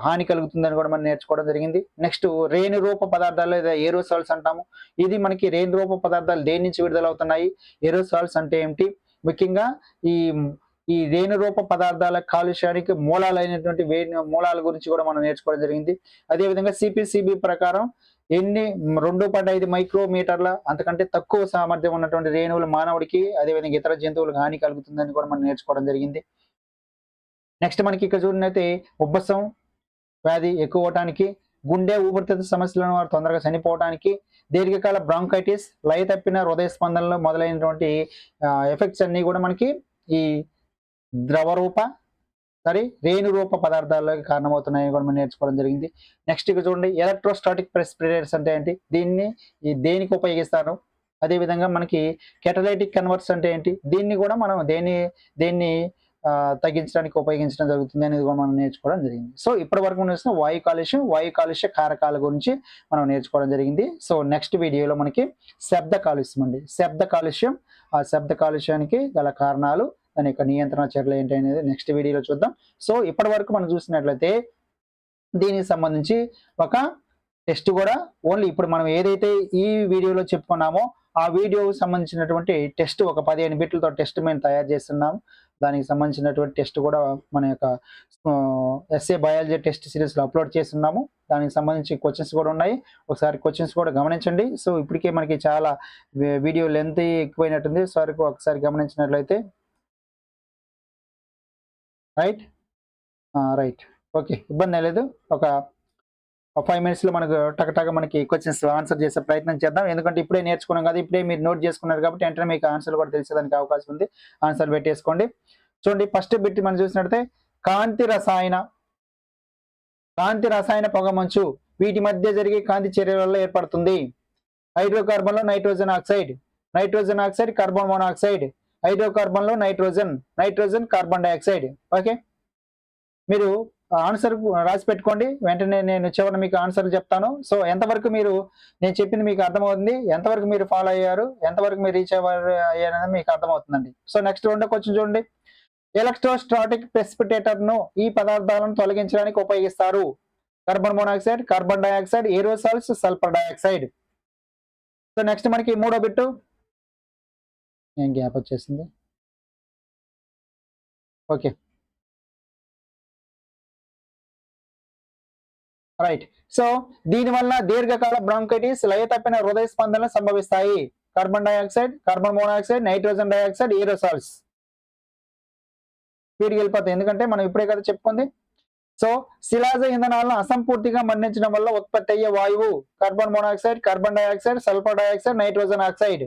హాని కలుగుతుందని కూడా మనం నేర్చుకోవడం జరిగింది. నెక్స్ట్ రేణు రూప పదార్థాలు లేదా ఏరోసాల్స్ అంటాము. ఇది మనకి రేణు రూప పదార్థాలు దేని నుంచి విడుదలవుతున్నాయి, ఏరోసాల్స్ అంటే ఏమిటి, ముఖ్యంగా ఈ రేణు రూప పదార్థాల కాలుష్యానికి మూలాలైనటువంటి మూలాల గురించి కూడా మనం నేర్చుకోవడం జరిగింది. అదేవిధంగా సిపిసిబి ప్రకారం 2.5 మైక్రోమీటర్ల అంతకంటే తక్కువ సామర్థ్యం ఉన్నటువంటి రేణువులు మానవుడికి అదేవిధంగా ఇతర జంతువులకు హాని కలుగుతుందని కూడా మనం నేర్చుకోవడం జరిగింది. నెక్స్ట్ మనకి ఇక్కడ చూడనైతే ఉబ్బసం వ్యాధి ఎక్కువ అవటానికి, గుండె ఊపిరితిత్తు సమస్యలను వారు తొందరగా చనిపోవడానికి, దీర్ఘకాల బ్రాంకైటిస్, లయ తప్పిన హృదయ స్పందనలు మొదలైనటువంటి ఎఫెక్ట్స్ అన్ని కూడా మనకి ఈ రేణు రూప పదార్థాలకు కారణమవుతున్నాయని కూడా మనం నేర్చుకోవడం జరిగింది. నెక్స్ట్ ఇక్కడ చూడండి ఎలక్ట్రోస్టాటిక్ ప్రెసిపిటేటర్స్ అంటే ఏంటి, దీన్ని దేనికి ఉపయోగిస్తారు, అదేవిధంగా మనకి కెటలైటిక్ కన్వర్ట్స్ అంటే ఏంటి, దీన్ని కూడా మనం దేన్ని తగ్గించడానికి ఉపయోగించడం జరుగుతుంది అనేది కూడా మనం నేర్చుకోవడం జరిగింది. సో ఇప్పటి వరకు నేర్చుకున్న వాయు కాలుష్య కారకాల గురించి మనం నేర్చుకోవడం జరిగింది. సో నెక్స్ట్ వీడియోలో మనకి శబ్ద కాలుష్యం ఆ శబ్ద కాలుష్యానికి గల కారణాలు, దాని యొక్క నియంత్రణ చర్యలు ఏంటి అనేది నెక్స్ట్ వీడియోలో చూద్దాం. సో ఇప్పటి వరకు మనం చూసినట్లయితే దీనికి సంబంధించి ఒక టెస్ట్ కూడా ఓన్లీ ఇప్పుడు మనం ఏదైతే ఈ వీడియోలో చెప్పుకున్నామో ఆ వీడియోకి సంబంధించినటువంటి టెస్ట్ ఒక 15 బిట్లతో టెస్ట్ మేము తయారు చేస్తున్నాం. దానికి సంబంధించినటువంటి టెస్ట్ కూడా మన యొక్క ఎస్ఏ బయాలజీ టెస్ట్ సిరీస్లో అప్లోడ్ చేస్తున్నాము. దానికి సంబంధించి క్వశ్చన్స్ కూడా ఉన్నాయి, ఒకసారి క్వశ్చన్స్ కూడా గమనించండి. సో ఇప్పటికే మనకి చాలా వీడియో లెంత్ ఎక్కువైనట్టుంది, ఒకసారి గమనించినట్లయితే రైట్ ఓకే, ఇబ్బంది లేదు. ఒక 5 minutes లో మనకు మనకి క్వశ్చన్స్ ఆన్సర్ చేసే ప్రయత్నం చేద్దాం. ఎందుకంటే ఇప్పుడే నేర్చుకున్నాం కదా, ఇప్పుడే మీరు నోట్ చేసుకున్నారు కాబట్టి వెంటనే మీకు ఆన్సర్ కూడా తెలిసేదానికి అవకాశం ఉంది. ఆన్సర్ పెట్టేసుకోండి. చూడండి ఫస్ట్ బిట్ మనం చూసినట్లయితే కాంతి రసాయన పొగమంచు వీటి మధ్య జరిగే కాంతి చర్యల వల్ల ఏర్పడుతుంది. హైడ్రోకార్బన్ లో nitrogen oxide carbon monoxide, hydrocarbon లో నైట్రోజన్ కార్బన్ డైఆక్సైడ్. ఓకే, మీరు ఆన్సర్ రాసి పెట్టుకోండి. వెంటనే నేను చివరిన మీకు ఆన్సర్ చెప్తాను. సో ఎంతవరకు మీరు నేను చెప్పింది మీకు అర్థమవుతుంది, ఎంతవరకు మీరు ఫాలో అయ్యారు, ఎంతవరకు మీరు రీచ్ అయ్యారనేది మీకు అర్థమవుతుందండి. సో నెక్స్ట్ రెండో క్వశ్చన్ చూడండి. ఎలక్ట్రోస్టాటిక్ ప్రెసిపిటేటర్ ను ఈ పదార్థాలను తొలగించడానికి ఉపయోగిస్తారు. Carbon monoxide, carbon dioxide, aerosols, sulphur dioxide. So next మనకి మూడో బిట్టు ఏం గ్యాప్ వచ్చేసింది. Okay right. సో దీనివల్ల దీర్ఘకాల బ్రాంకైటిస్, లయ తప్పిన హృదయ స్పందనలు సంభవిస్తాయి. Carbon dioxide, carbon monoxide, nitrogen dioxide, aerosols. వీటికి వెళ్ళిపోతాయి ఎందుకంటే మనం ఇప్పుడే కదా చెప్పుకుంది. సో శిలాజ ఇంధనాలను అసంపూర్తిగా మండించడం వల్ల ఉత్పత్తి అయ్యే వాయువు carbon monoxide, carbon dioxide, sulphur dioxide, nitrogen oxide.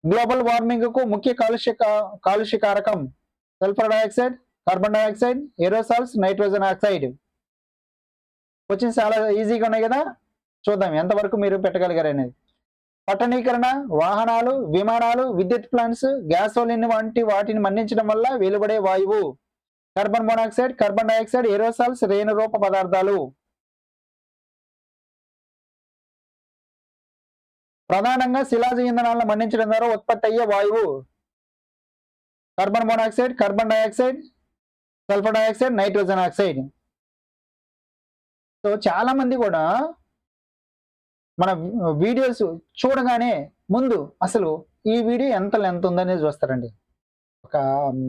Global warming కు ముఖ్య కాలుష్య కారకం sulphur dioxide, carbon dioxide, aerosols, nitrogen oxide. Questions చాలా ఈజీగా ఉన్నాయి కదా, చూద్దాం ఎంతవరకు మీరు పెట్టగలిగారు అనేది. పట్టణీకరణ, వాహనాలు, విమానాలు, విద్యుత్ ప్లాంట్స్, గ్యాసోలిన్ వంటి వాటిని మండించడం వల్ల వెలువడే వాయువు carbon monoxide, carbon dioxide, aerosols, రేణు రూప పదార్థాలు. ప్రధానంగా శిలాజ ఇంధనాలను మండించడం ద్వారా ఉత్పత్తి అయ్యే వాయువు carbon monoxide, carbon dioxide, sulphur dioxide, nitrogen oxide. So చాలా మంది కూడా మన వీడియోస్ చూడగానే ముందు అసలు ఈ వీడియో ఎంత లెంత్ ఉందనేది చూస్తారండి. ఒక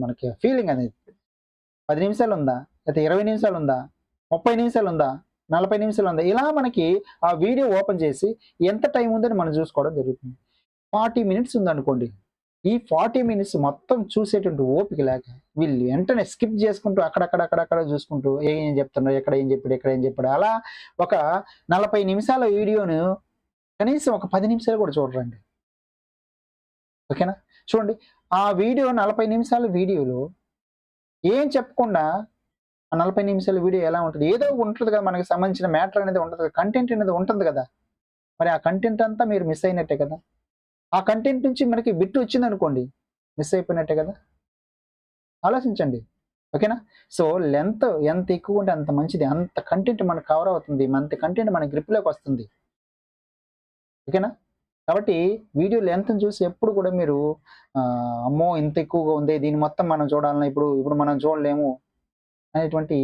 మనకి ఫీలింగ్ అనేది 10 నిమిషాలు ఉందా, లేకపోతే 20 నిమిషాలు ఉందా, 30 నిమిషాలు ఉందా, 40 నిమిషాలు ఉందా, ఇలా మనకి ఆ వీడియో ఓపెన్ చేసి ఎంత టైం ఉందని మనం చూసుకోవడం జరుగుతుంది. 40 మినిట్స్ ఉందనుకోండి, ఈ 40 మినిట్స్ మొత్తం చూసేటువంటి ఓపిక లేక వీళ్ళు వెంటనే స్కిప్ చేసుకుంటూ అక్కడక్కడ చూసుకుంటూ ఏం చెప్తున్నారు, ఎక్కడ ఏం చెప్పాడు అలా ఒక 40 నిమిషాల వీడియోను కనీసం ఒక 10 నిమిషాలు కూడా చూడరండి. ఓకేనా, చూడండి ఆ వీడియో 40 నిమిషాల వీడియోలో ఏం చెప్పకుండా ఆ 40 నిమిషాల వీడియో ఎలా ఉంటుంది, ఏదో ఉంటుంది కదా, మనకి సంబంధించిన మ్యాటర్ అనేది ఉంటుంది కదా, కంటెంట్ అనేది ఉంటుంది కదా. మరి ఆ కంటెంట్ అంతా మీరు మిస్ అయినట్టే కదా. ఆ కంటెంట్ నుంచి మనకి బిట్ వచ్చింది అనుకోండి, మిస్ అయిపోయినట్టే కదా. ఆలోచించండి. ఓకేనా. సో లెంత్ ఎంత ఎక్కువ ఉంటే అంత మంచిది, అంత కంటెంట్ మనకు కవర్ అవుతుంది, అంత కంటెంట్ మన గ్రిప్లోకి వస్తుంది. ఓకేనా. కాబట్టి వీడియో లెంత్ని చూసి ఎప్పుడు కూడా మీరు అమ్మో ఇంత ఎక్కువగా ఉంది, దీన్ని మొత్తం మనం చూడాలని ఇప్పుడు మనం చూడలేము అనేటువంటి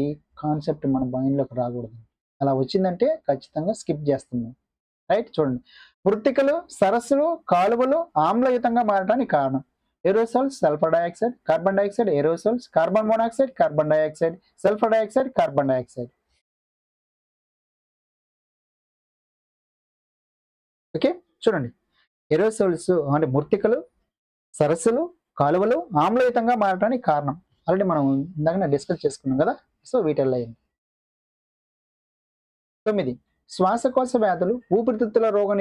కాన్సెప్ట్ మన మైండ్లోకి రాకూడదు. అలా వచ్చిందంటే ఖచ్చితంగా స్కిప్ చేస్తున్నాం. రైట్. చూడండి, మృత్తికలు, సరస్సులు, కాలువలు ఆమ్లయుతంగా మారడానికి కారణం aerosols, sulphur dioxide, carbon dioxide, aerosols, carbon monoxide, carbon dioxide, sulphur dioxide, carbon dioxide. Okay. చూడండి, ఏరోసాల్స్ అంటే మృత్తికలు, సరస్సులు, కాలువలు ఆమ్లయుతంగా మారడానికి కారణం ఆల్రెడీ మనం ఇందాక డిస్కస్ చేసుకున్నాం కదా. సో వీటిల్లో 9 శ్వాసకోశ వ్యాధులు, ఊపిరితిత్తుల రోగ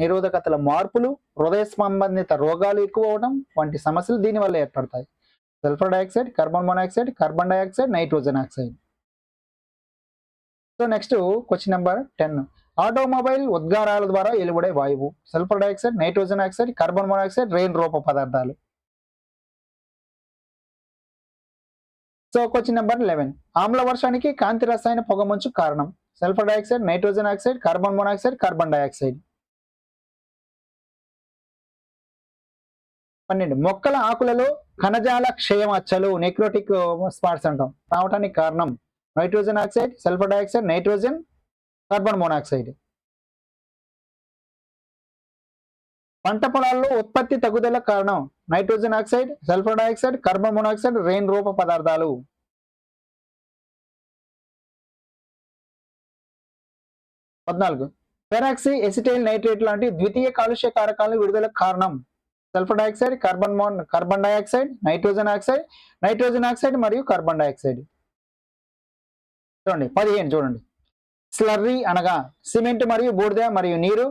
నిరోధకతల మార్పులు, హృదయ సంబంధిత రోగాలు ఎక్కువ అవడం వంటి సమస్యలు దీనివల్ల ఏర్పడతాయి. Sulphur dioxide, carbon monoxide, carbon dioxide, nitrogen oxide. So next question number 10. Automobile ఉద్గారాల ద్వారా వెలువడే వాయువు sulphur dioxide, nitrogen oxide, carbon monoxide, రేణు రూప పదార్థాలు. So question number 11. ఆమ్ల వర్షానికి కాంతి రసాయన పొగమంచు కారణం sulphur dioxide, nitrogen oxide, carbon monoxide, carbon dioxide. 12. మొక్కల ఆకులలో కణజాల క్షయమచ్చలు, నెక్రోటిక్ స్పాట్స్ అంటాం, రావడానికి కారణం nitrogen oxide, sulphur dioxide, nitrogen, carbon monoxide. పంట పొలాల్లో ఉత్పత్తి తగ్గుదల కారణం nitrogen oxide, sulphur dioxide, carbon monoxide, రేణు రూప పదార్థాలు. 14. పెరాక్సీ ఎసిటైల్ నైట్రేట్ లాంటి ద్వితీయ కాలుష్య కారకాలు విడుదలకు కారణం sulphur dioxide, carbon dioxide, nitrogen oxide మరియు కార్బన్ డయాక్సైడ్. చూడండి 15. చూడండి, స్లర్రీ అనగా సిమెంట్ మరియు బూడిద మరియు నీరు,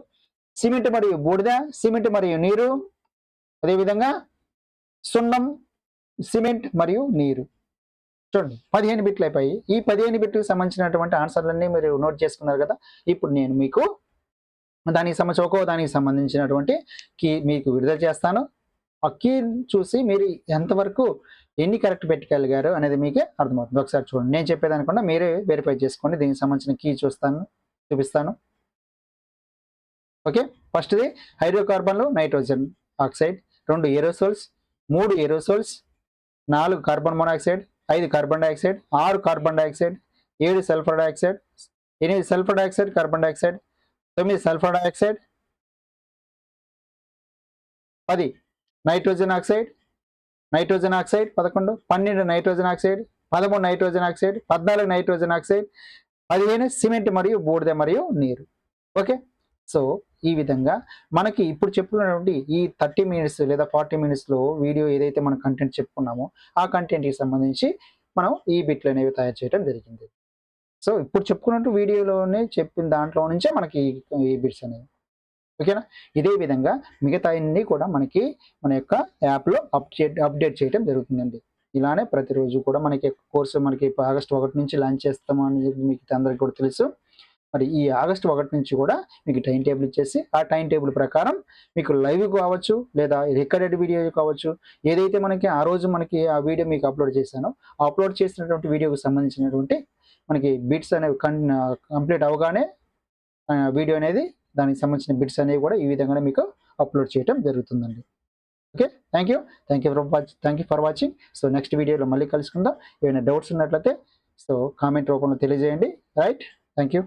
సిమెంట్ మరియు బూడిద, సిమెంట్ మరియు నీరు, అదేవిధంగా సున్నం, సిమెంట్ మరియు నీరు. చూడండి 15 బిట్లు అయిపోయి. ఈ 15 బిట్లకు సంబంధించినటువంటి ఆన్సర్లన్నీ మీరు నోట్ చేసుకున్నారు కదా. ఇప్పుడు నేను మీకు దానికి సంబంధించినటువంటి మీకు విడుదల చేస్తాను. ఆ కీ చూసి మీరు ఎంతవరకు ఎన్ని కరెక్ట్ పెట్టగలిగారు అనేది మీకే అర్థమవుతుంది. ఒకసారి చూడండి. నేను చెప్పేదానికన్నా మీరే వెరిఫై చేసుకోండి. దీనికి సంబంధించిన కీ చూపిస్తాను. ఓకే. ఫస్ట్‌ది హైడ్రోకార్బన్లు, nitrogen oxide, 2 aerosols, 3 aerosols, 4 carbon monoxide, 5 carbon dioxide, 6 carbon dioxide, 7 sulphur dioxide, 8 sulphur dioxide, carbon dioxide, 9 sulphur dioxide, 10 nitrogen oxide, 11, 12 nitrogen oxide, 13 nitrogen oxide, 14 nitrogen oxide, 15 cement మరియు బూడిద మరియు నీరు. ఓకే. సో ఈ విధంగా మనకి ఇప్పుడు చెప్పుకున్నటువంటి ఈ 30 మినిట్స్ లేదా 40 మినిట్స్లో వీడియో ఏదైతే మనం కంటెంట్ చెప్పుకున్నామో ఆ కంటెంట్కి సంబంధించి మనం ఈ బిట్లు అనేవి తయారు చేయడం జరిగింది. సో ఇప్పుడు చెప్పుకున్నట్టు వీడియోలోనే చెప్పిన దాంట్లో నుంచే మనకి ఈ బిట్స్ అనేవి. ఓకేనా. ఇదే విధంగా మిగతా అన్ని కూడా మనకి మన యొక్క యాప్లో అప్డేట్ చేయడం జరుగుతుందండి. ఇలానే ప్రతిరోజు కూడా మనకి కోర్సు మనకి ఆగస్టు 1 నుంచి లాంచ్ చేస్తామని మీకు అందరికీ కూడా తెలుసు. మరి ఈ ఆగస్టు 1 నుంచి కూడా మీకు టైం టేబుల్ ఇచ్చేసి ఆ టైం టేబుల్ ప్రకారం మీకు లైవ్ కావచ్చు లేదా రికార్డెడ్ వీడియో కావచ్చు, ఏదైతే మనకి ఆ రోజు మనకి ఆ వీడియో మీకు అప్లోడ్ చేశానో అప్లోడ్ చేసినటువంటి వీడియోకి సంబంధించినటువంటి మనకి బిట్స్ అనేవి కంప్లీట్ అవగానే వీడియో అనేది దానికి సంబంధించిన బిట్స్ అనేవి కూడా ఈ విధంగానే మీకు అప్లోడ్ చేయడం జరుగుతుందండి. Okay. Thank you for watching. So next వీడియోలో మళ్ళీ కలుసుకుందాం. ఏమైనా డౌట్స్ ఉన్నట్లయితే సో కామెంట్ రూపంలో తెలియజేయండి. రైట్. Thank you.